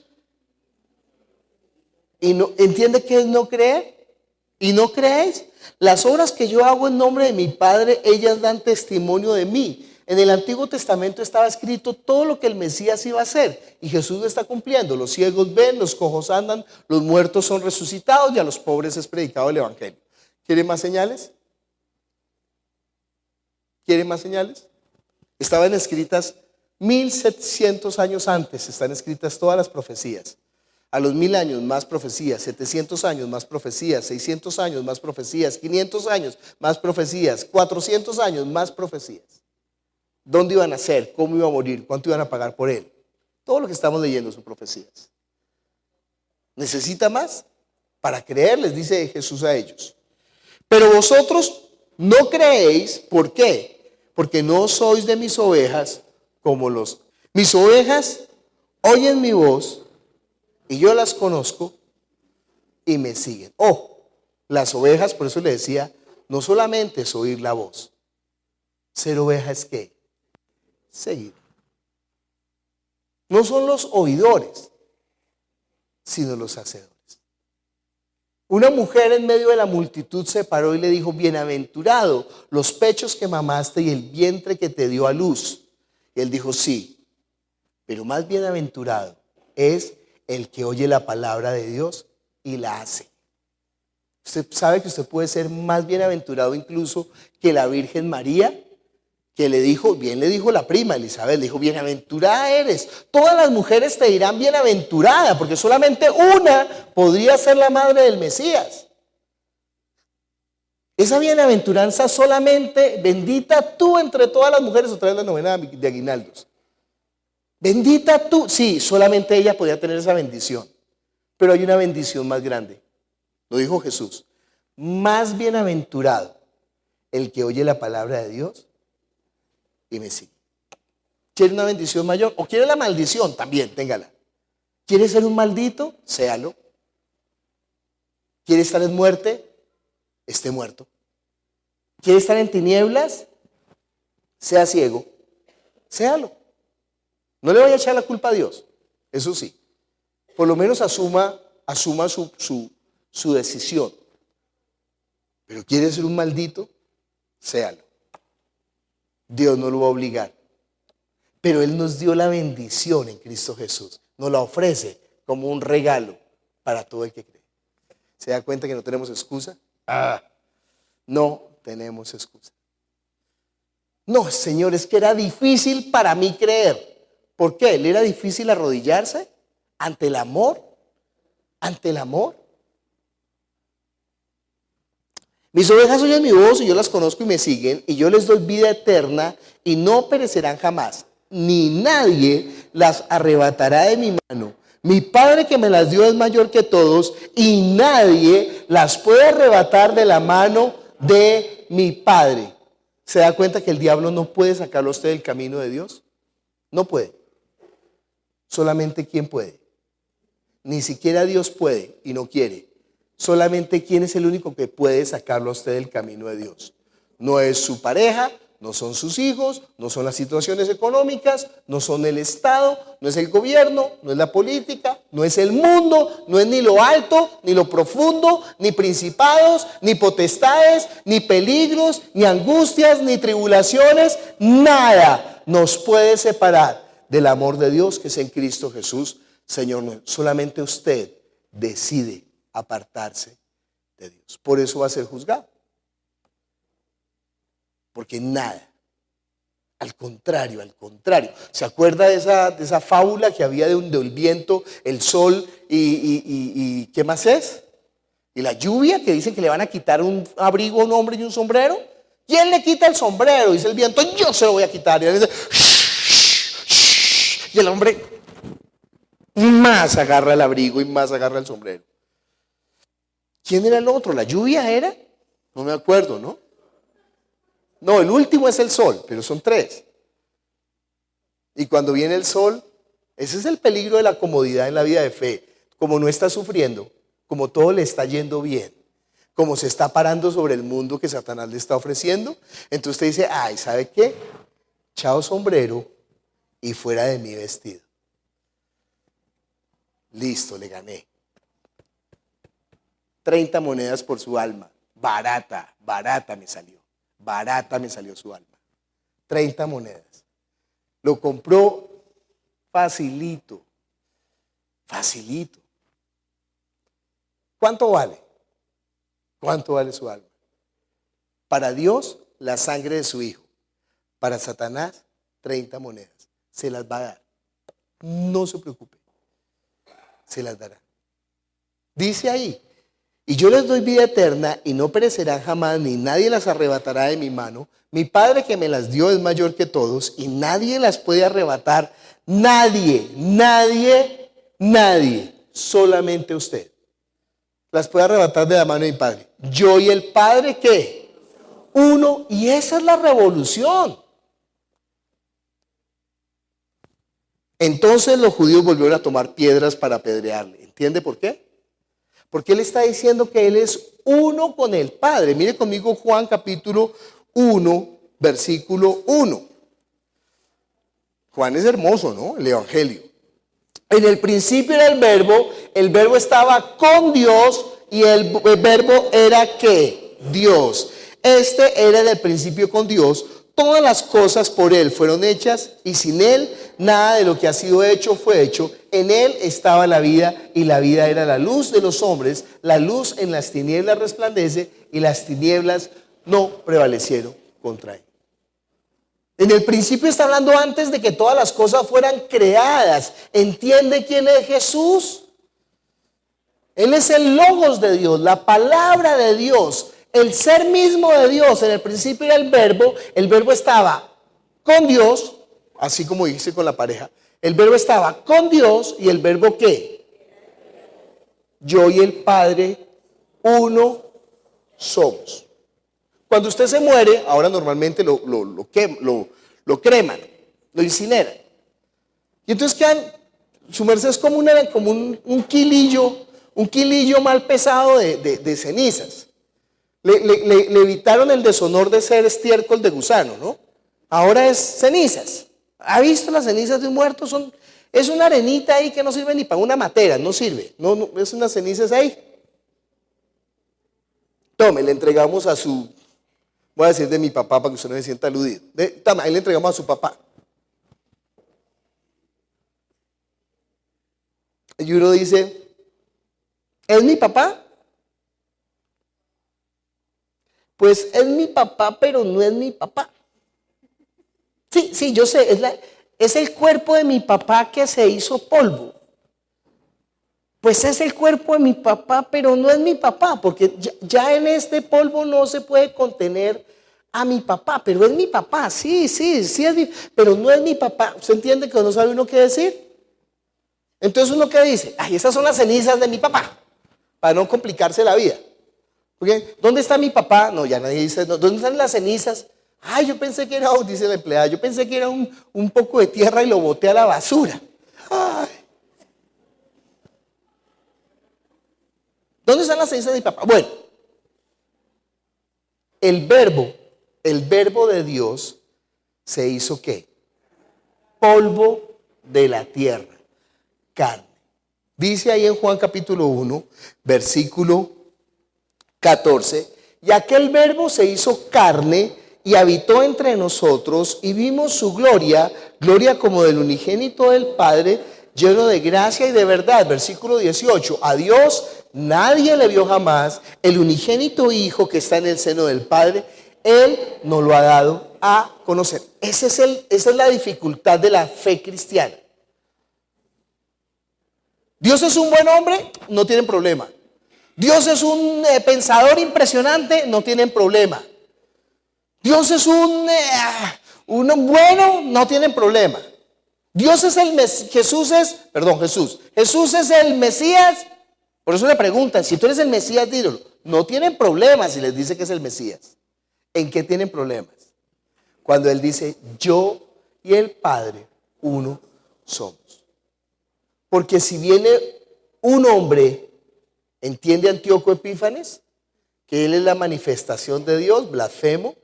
y no, ¿entiende qué es no creer? ¿Y no creéis? Las obras que yo hago en nombre de mi Padre, ellas dan testimonio de mí. En el Antiguo Testamento estaba escrito todo lo que el Mesías iba a hacer. Y Jesús lo está cumpliendo. Los ciegos ven, los cojos andan, los muertos son resucitados y a los pobres es predicado el Evangelio. ¿Quieren más señales? ¿Quieren más señales? Estaban escritas 1700 años antes. Están escritas todas las profecías. A los 1000 años más profecías, 700 años más profecías, 600 años más profecías, 500 años más profecías, 400 años más profecías. ¿Dónde iban a nacer? ¿Cómo iba a morir? ¿Cuánto iban a pagar por él? Todo lo que estamos leyendo son profecías. ¿Necesita más? Para creer, les dice Jesús a ellos. Pero vosotros no creéis, ¿por qué? Porque no sois de mis ovejas como los. Mis ovejas oyen mi voz y yo las conozco y me siguen. Las ovejas, por eso le decía, no solamente es oír la voz. Ser oveja es ¿qué? Seguir. No son los oidores, sino los hacedores. Una mujer en medio de la multitud se paró y le dijo, bienaventurado los pechos que mamaste y el vientre que te dio a luz. Y él dijo, sí, pero más bienaventurado es el que oye la palabra de Dios y la hace. Usted sabe que usted puede ser más bienaventurado incluso que la Virgen María, que le dijo, bien le dijo la prima Elizabeth, le dijo, bienaventurada eres. Todas las mujeres te dirán bienaventurada, porque solamente una podría ser la madre del Mesías. Esa bienaventuranza solamente, bendita tú entre todas las mujeres, otra vez la novena de aguinaldos. Bendita tú, sí, solamente ella podía tener esa bendición. Pero hay una bendición más grande. Lo dijo Jesús. Más bienaventurado el que oye la palabra de Dios y me sigue. ¿Quiere una bendición mayor? ¿O quiere la maldición? También, téngala. ¿Quiere ser un maldito? Séalo. ¿Quiere estar en muerte? Esté muerto. ¿Quiere estar en tinieblas? Sea ciego. Séalo. No le vaya a echar la culpa a Dios, eso sí. Por lo menos asuma su decisión. Pero quiere ser un maldito, séalo. Dios no lo va a obligar. Pero Él nos dio la bendición en Cristo Jesús. Nos la ofrece como un regalo para todo el que cree. ¿Se da cuenta que no tenemos excusa? No tenemos excusa. No, Señor, es que era difícil para mí creer. ¿Por qué? ¿Le era difícil arrodillarse ante el amor? ¿Ante el amor? Mis ovejas oyen mi voz y yo las conozco y me siguen, y yo les doy vida eterna y no perecerán jamás, ni nadie las arrebatará de mi mano. Mi Padre que me las dio es mayor que todos y nadie las puede arrebatar de la mano de mi Padre. ¿Se da cuenta que el diablo no puede sacarlo a usted del camino de Dios? No puede. Solamente ¿quién puede? Ni siquiera Dios puede y no quiere. Solamente ¿quién es el único que puede sacarlo a usted del camino de Dios? No es su pareja, no son sus hijos, no son las situaciones económicas, no son el Estado, no es el gobierno, no es la política, no es el mundo, no es ni lo alto, ni lo profundo, ni principados, ni potestades, ni peligros, ni angustias, ni tribulaciones. Nada nos puede separar del amor de Dios que es en Cristo Jesús, Señor nuestro. Solamente usted decide apartarse de Dios. Por eso va a ser juzgado. Porque nada. Al contrario. ¿Se acuerda de esa fábula que había del viento, el sol y ¿qué más es? Y la lluvia, que dicen que le van a quitar un abrigo a un hombre y un sombrero. ¿Quién le quita el sombrero? Dice el viento, yo se lo voy a quitar. Y él dice, y el hombre más agarra el abrigo y más agarra el sombrero. ¿Quién era el otro? ¿La lluvia era? No me acuerdo, ¿no? No, el último es el sol, pero son tres. Y cuando viene el sol, ese es el peligro de la comodidad en la vida de fe. Como no está sufriendo, como todo le está yendo bien, como se está parando sobre el mundo que Satanás le está ofreciendo, entonces usted dice, ay, ¿sabe qué? Chao sombrero y fuera de mi vestido. Listo, le gané. 30 monedas por su alma. Barata me salió. Barata me salió su alma. 30 monedas. Lo compró facilito. ¿Cuánto vale? ¿Cuánto vale su alma? Para Dios, la sangre de su hijo. Para Satanás, 30 monedas. Se las va a dar. No se preocupe. Se las dará. Dice ahí, y yo les doy vida eterna y no perecerán jamás, ni nadie las arrebatará de mi mano. Mi Padre que me las dio es mayor que todos y nadie las puede arrebatar. Nadie, solamente usted las puede arrebatar de la mano de mi Padre. Yo y el Padre, ¿qué? Uno, y esa es la revolución. Entonces los judíos volvieron a tomar piedras para apedrearle. ¿Entiende por qué? Porque él está diciendo que él es uno con el Padre. Mire conmigo Juan capítulo 1, versículo 1. Juan es hermoso, ¿no? El Evangelio. En el principio era el verbo estaba con Dios y el verbo era ¿qué? Dios. Este era en el principio con Dios. Todas las cosas por él fueron hechas y sin él nada de lo que ha sido hecho fue hecho. En él estaba la vida y la vida era la luz de los hombres. La luz en las tinieblas resplandece y las tinieblas no prevalecieron contra él. En el principio está hablando antes de que todas las cosas fueran creadas. ¿Entiende quién es Jesús? Él es el logos de Dios, la palabra de Dios, el ser mismo de Dios. En el principio era el verbo estaba con Dios, así como dice con la pareja. El verbo estaba con Dios y el verbo ¿qué? Yo y el Padre uno somos. Cuando usted se muere, ahora normalmente lo creman, lo incineran. Y entonces quedan, su merced es como un kilillo mal pesado de cenizas. Le evitaron el deshonor de ser estiércol de gusano, ¿no? Ahora es cenizas. ¿Ha visto las cenizas de un muerto? Es una arenita ahí que no sirve ni para una matera, no sirve. No, es unas cenizas ahí. Tome, le entregamos a su... Voy a decir de mi papá para que usted no se sienta aludido. Ahí le entregamos a su papá. Y uno dice, ¿es mi papá? Pues es mi papá, pero no es mi papá. Sí, yo sé, es el cuerpo de mi papá que se hizo polvo. Pues es el cuerpo de mi papá, pero no es mi papá, porque ya en este polvo no se puede contener a mi papá, pero es mi papá, sí, pero no es mi papá. ¿Usted entiende que no sabe uno qué decir? Entonces uno qué dice, ay, esas son las cenizas de mi papá, para no complicarse la vida. Porque, ¿dónde está mi papá? No, ya nadie dice, no, ¿dónde están las cenizas? Ay, yo pensé que era, dice la empleada, yo pensé que era un poco de tierra y lo boté a la basura. Ay. ¿Dónde están las cenizas de mi papá? Bueno, el verbo de Dios se hizo ¿qué? Polvo de la tierra, carne. Dice ahí en Juan capítulo 1, versículo 14, y aquel verbo se hizo carne y habitó entre nosotros y vimos su gloria, gloria como del unigénito del Padre, lleno de gracia y de verdad. Versículo 18, a Dios nadie le vio jamás, el unigénito Hijo que está en el seno del Padre, Él nos lo ha dado a conocer. Esa es la dificultad de la fe cristiana. Dios es un buen hombre, no tienen problema. Dios es un pensador impresionante, no tienen problema. Dios es un bueno, no tienen problema. Dios es el Mesías, Jesús es el Mesías. Por eso le preguntan, si tú eres el Mesías, dígalo. No tienen problemas si les dice que es el Mesías. ¿En qué tienen problemas? Cuando Él dice, yo y el Padre, uno somos. Porque si viene un hombre, entiende Antíoco Epífanes, que él es la manifestación de Dios, blasfemo,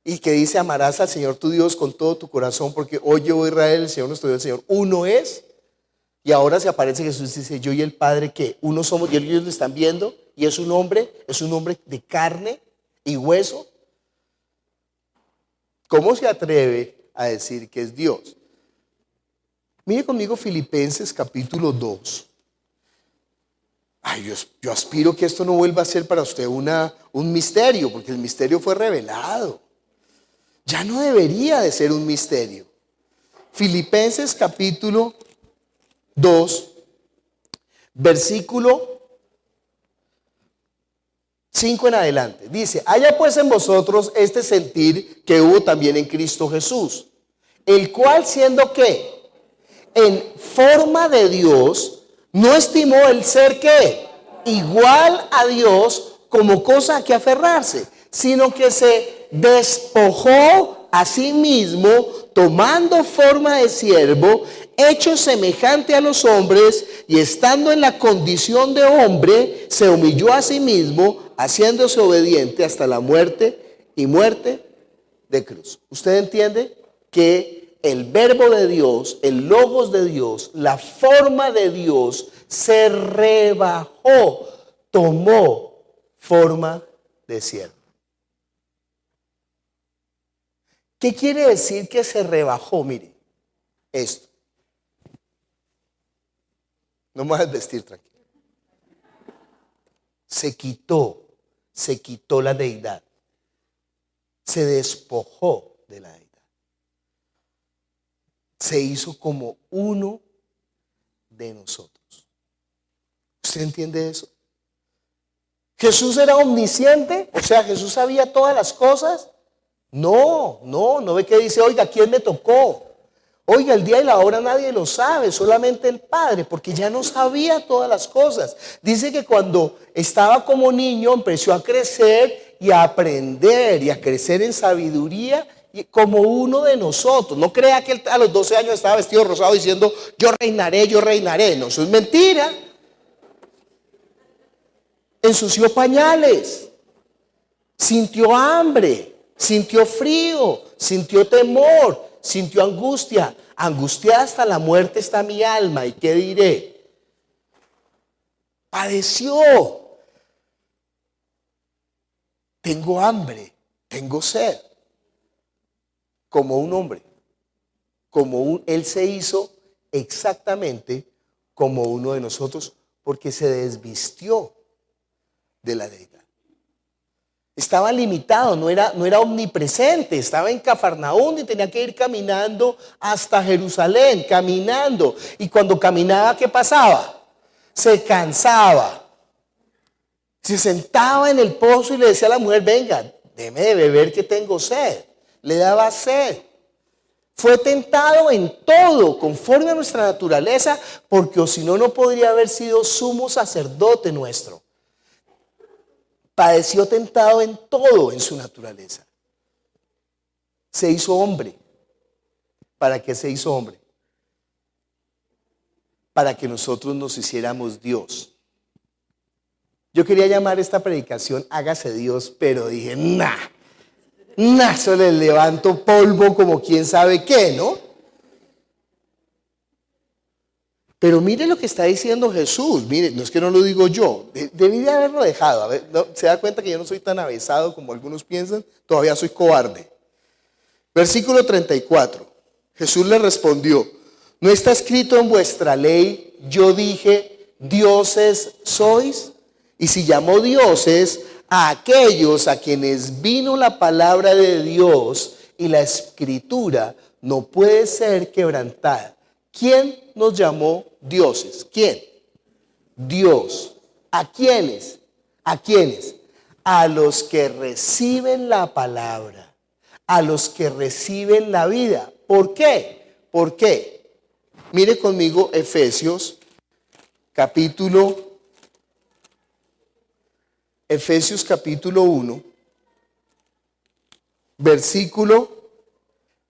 y que dice, amarás al Señor tu Dios con todo tu corazón, porque oye, oh Israel, el Señor nuestro Dios, el Señor uno es. Y ahora se aparece Jesús y dice, yo y el Padre, ¿qué? Uno somos, y ellos lo están viendo, y es un hombre de carne y hueso. ¿Cómo se atreve a decir que es Dios? Mire conmigo Filipenses capítulo 2. Yo aspiro que esto no vuelva a ser para usted un misterio, porque el misterio fue revelado. Ya no debería de ser un misterio. Filipenses capítulo 2, versículo 5 en adelante. Dice, haya pues en vosotros este sentir que hubo también en Cristo Jesús, el cual siendo ¿qué? En forma de Dios, no estimó el ser ¿qué? Igual a Dios como cosa a que aferrarse, sino que se despojó a sí mismo, tomando forma de siervo, hecho semejante a los hombres, y estando en la condición de hombre, se humilló a sí mismo, haciéndose obediente hasta la muerte y muerte de cruz. ¿Usted entiende que el verbo de Dios, el logos de Dios, la forma de Dios se rebajó, tomó forma de siervo? ¿Qué quiere decir que se rebajó? Mire, esto. No me vas a vestir, tranquilo. Se quitó la deidad. Se despojó de la deidad. Se hizo como uno de nosotros. ¿Usted entiende eso? ¿Jesús era omnisciente? O sea, ¿Jesús sabía todas las cosas? No ve que dice, oiga, ¿quién me tocó? Oiga, el día y la hora nadie lo sabe, solamente el Padre, porque ya no sabía todas las cosas. Dice que cuando estaba como niño empezó a crecer y a aprender y a crecer en sabiduría como uno de nosotros. No crea que él a los 12 años estaba vestido rosado diciendo, yo reinaré. No, eso es mentira. Ensució pañales, sintió hambre, sintió frío, sintió temor, sintió angustia. Angustiada hasta la muerte está mi alma. ¿Y qué diré? Padeció. Tengo hambre, tengo sed. Como un hombre. Él se hizo exactamente como uno de nosotros, porque se desvistió de la deidad. Estaba limitado, no era omnipresente. Estaba en Cafarnaúm y tenía que ir caminando hasta Jerusalén, caminando. Y cuando caminaba, ¿qué pasaba? Se cansaba. Se sentaba en el pozo y le decía a la mujer, venga, deme de beber que tengo sed. Le daba sed. Fue tentado en todo, conforme a nuestra naturaleza, porque o si no, no podría haber sido sumo sacerdote nuestro. Padeció tentado en todo en su naturaleza. Se hizo hombre. ¿Para qué se hizo hombre? Para que nosotros nos hiciéramos Dios. Yo quería llamar esta predicación Hágase Dios, pero dije, eso le levanto polvo como quién sabe qué, ¿no? Pero mire lo que está diciendo Jesús. Mire, no es que no lo digo yo. Debí de haberlo dejado. A ver, ¿no? ¿Se da cuenta que yo no soy tan avesado como algunos piensan? Todavía soy cobarde. Versículo 34. Jesús le respondió, ¿No está escrito en vuestra ley, yo dije, dioses sois? Y si llamó dioses a aquellos a quienes vino la palabra de Dios y la escritura, no puede ser quebrantada. ¿Quién nos llamó dioses? ¿Quién? Dios. ¿A quiénes? ¿A quiénes? A los que reciben la palabra, a los que reciben la vida. ¿Por qué? ¿Por qué? Mire conmigo Efesios capítulo 1,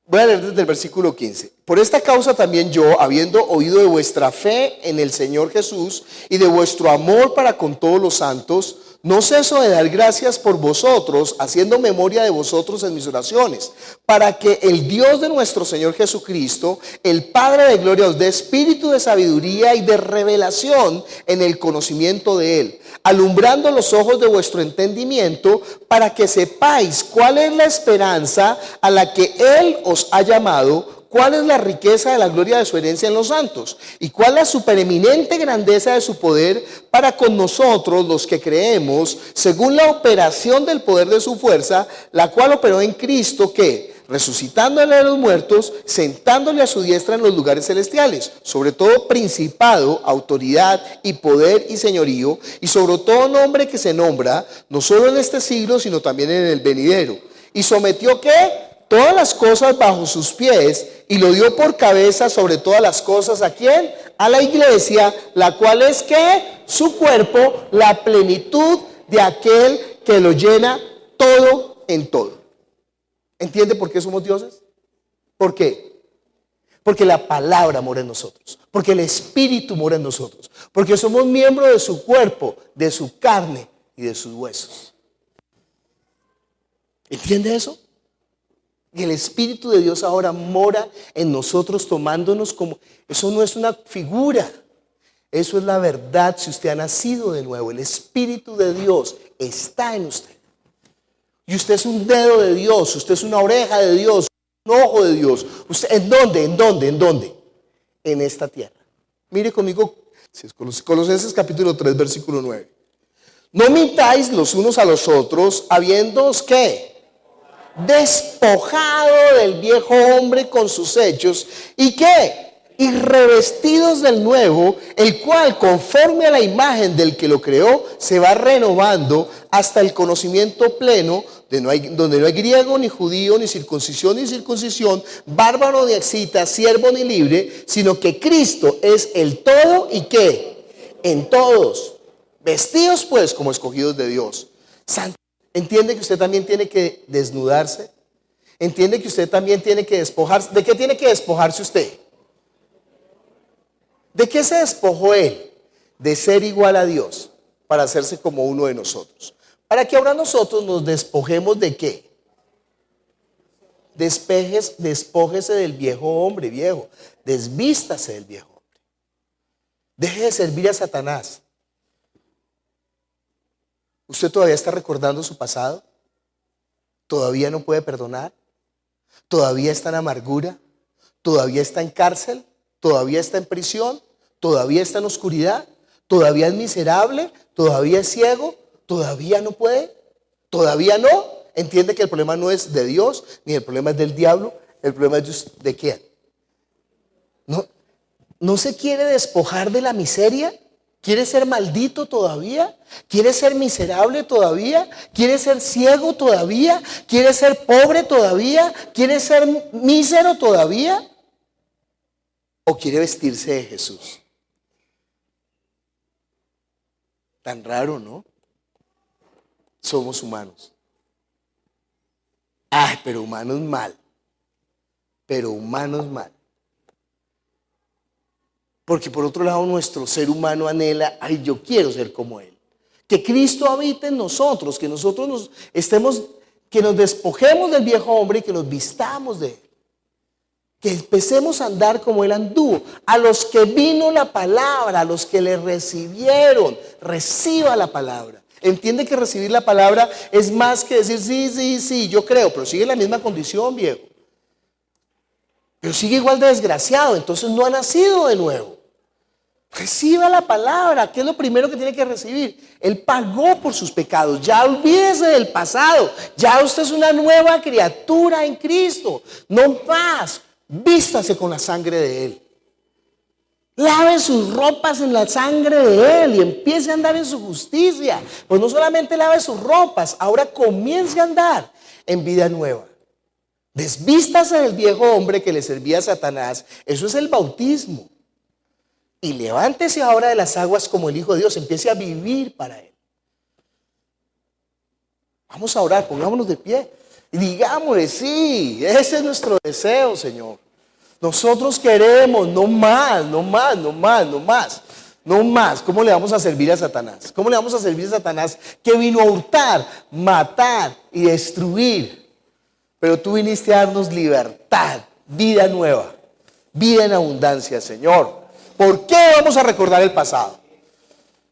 voy a leer desde el versículo 15. Por esta causa también yo, habiendo oído de vuestra fe en el Señor Jesús y de vuestro amor para con todos los santos, no ceso de dar gracias por vosotros, haciendo memoria de vosotros en mis oraciones, para que el Dios de nuestro Señor Jesucristo, el Padre de gloria, os dé espíritu de sabiduría y de revelación en el conocimiento de Él, alumbrando los ojos de vuestro entendimiento, para que sepáis cuál es la esperanza a la que Él os ha llamado, cuál es la riqueza de la gloria de su herencia en los santos, y cuál la supereminente grandeza de su poder para con nosotros los que creemos, según la operación del poder de su fuerza, la cual operó en Cristo, que resucitándole de los muertos, sentándole a su diestra en los lugares celestiales, sobre todo principado, autoridad y poder y señorío, y sobre todo nombre que se nombra, no solo en este siglo, sino también en el venidero. Y sometió ¿qué? Todas las cosas bajo sus pies, y lo dio por cabeza sobre todas las cosas. ¿A quién? A la iglesia, la cual es ¿qué? Su cuerpo, la plenitud de aquel que lo llena todo en todo. ¿Entiende por qué somos dioses? ¿Por qué? Porque la palabra mora en nosotros, porque el Espíritu mora en nosotros, porque somos miembros de su cuerpo, de su carne y de sus huesos. ¿Entiende eso? Y el Espíritu de Dios ahora mora en nosotros, tomándonos como... Eso no es una figura, eso es la verdad. Si usted ha nacido de nuevo, el Espíritu de Dios está en usted. Y usted es un dedo de Dios, usted es una oreja de Dios, un ojo de Dios. ¿Usted, ¿en dónde? ¿En dónde? ¿En dónde? En esta tierra. Mire conmigo, Colosenses capítulo 3, versículo 9. No mintáis los unos a los otros, habiéndoos ¿qué? Despojado del viejo hombre con sus hechos, ¿y qué? Y revestidos del nuevo, el cual conforme a la imagen del que lo creó se va renovando hasta el conocimiento pleno, donde no hay griego ni judío, ni circuncisión, bárbaro ni escita, siervo ni libre, sino que Cristo es el todo. ¿Y qué? En todos, vestidos pues como escogidos de Dios. Santo. ¿Entiende que usted también tiene que desnudarse? ¿Entiende que usted también tiene que despojarse? ¿De qué tiene que despojarse usted? ¿De qué se despojó él? De ser igual a Dios, para hacerse como uno de nosotros. Para que ahora nosotros nos despojemos ¿de qué? Despójese del viejo hombre, viejo. Desvístase del viejo hombre. Deje de servir a Satanás. ¿Usted todavía está recordando su pasado? ¿Todavía no puede perdonar? ¿Todavía está en amargura? ¿Todavía está en cárcel? ¿Todavía está en prisión? ¿Todavía está en oscuridad? ¿Todavía es miserable? ¿Todavía es ciego? ¿Todavía no puede? ¿Todavía no? ¿Entiende que el problema no es de Dios, ni el problema es del diablo? El problema es de quién. ¿No se quiere despojar de la miseria? ¿Quiere ser maldito todavía? ¿Quiere ser miserable todavía? ¿Quiere ser ciego todavía? ¿Quiere ser pobre todavía? ¿Quiere ser mísero todavía? ¿O quiere vestirse de Jesús? Tan raro, ¿no? Somos humanos. Ay, pero humanos mal. Pero humanos mal. Porque por otro lado nuestro ser humano anhela, ay, yo quiero ser como Él. Que Cristo habite en nosotros, que nosotros que nos despojemos del viejo hombre y que nos vistamos de Él. Que empecemos a andar como Él anduvo. A los que vino la palabra, a los que le recibieron, reciba la palabra. Entiende que recibir la palabra es más que decir sí, yo creo, pero sigue en la misma condición, viejo. pero sigue igual de desgraciado, entonces no ha nacido de nuevo. Reciba la palabra, ¿qué es lo primero que tiene que recibir? Él pagó por sus pecados, ya olvídese del pasado, ya usted es una nueva criatura en Cristo, no más, vístase con la sangre de Él. Lave sus ropas en la sangre de Él y empiece a andar en su justicia. Pues no solamente lave sus ropas, ahora comience a andar en vida nueva. Desvístase del viejo hombre que le servía a Satanás, eso es el bautismo. Y levántese ahora de las aguas como el Hijo de Dios, empiece a vivir para Él. Vamos a orar, pongámonos de pie y digámosle, sí, ese es nuestro deseo, Señor. Nosotros queremos, no más, no más, no más, no más, no más. ¿Cómo le vamos a servir a Satanás? ¿Cómo le vamos a servir a Satanás que vino a hurtar, matar y destruir? Pero tú viniste a darnos libertad, vida nueva, vida en abundancia, Señor. ¿Por qué vamos a recordar el pasado?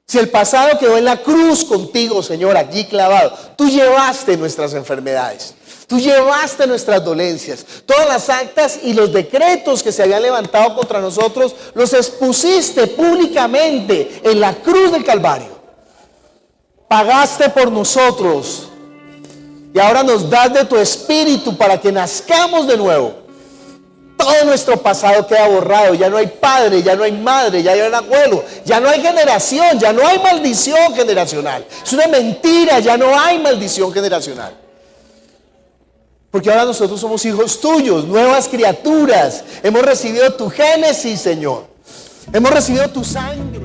Si el pasado quedó en la cruz contigo, Señor, allí clavado, tú llevaste nuestras enfermedades, tú llevaste nuestras dolencias, todas las actas y los decretos que se habían levantado contra nosotros, los expusiste públicamente en la cruz del Calvario. Pagaste por nosotros y ahora nos das de tu espíritu para que nazcamos de nuevo. Todo nuestro pasado queda borrado, ya no hay padre, ya no hay madre, ya no hay abuelo, ya no hay generación, ya no hay maldición generacional. Es una mentira, ya no hay maldición generacional. Porque ahora nosotros somos hijos tuyos, nuevas criaturas. Hemos recibido tu génesis, Señor. Hemos recibido tu sangre.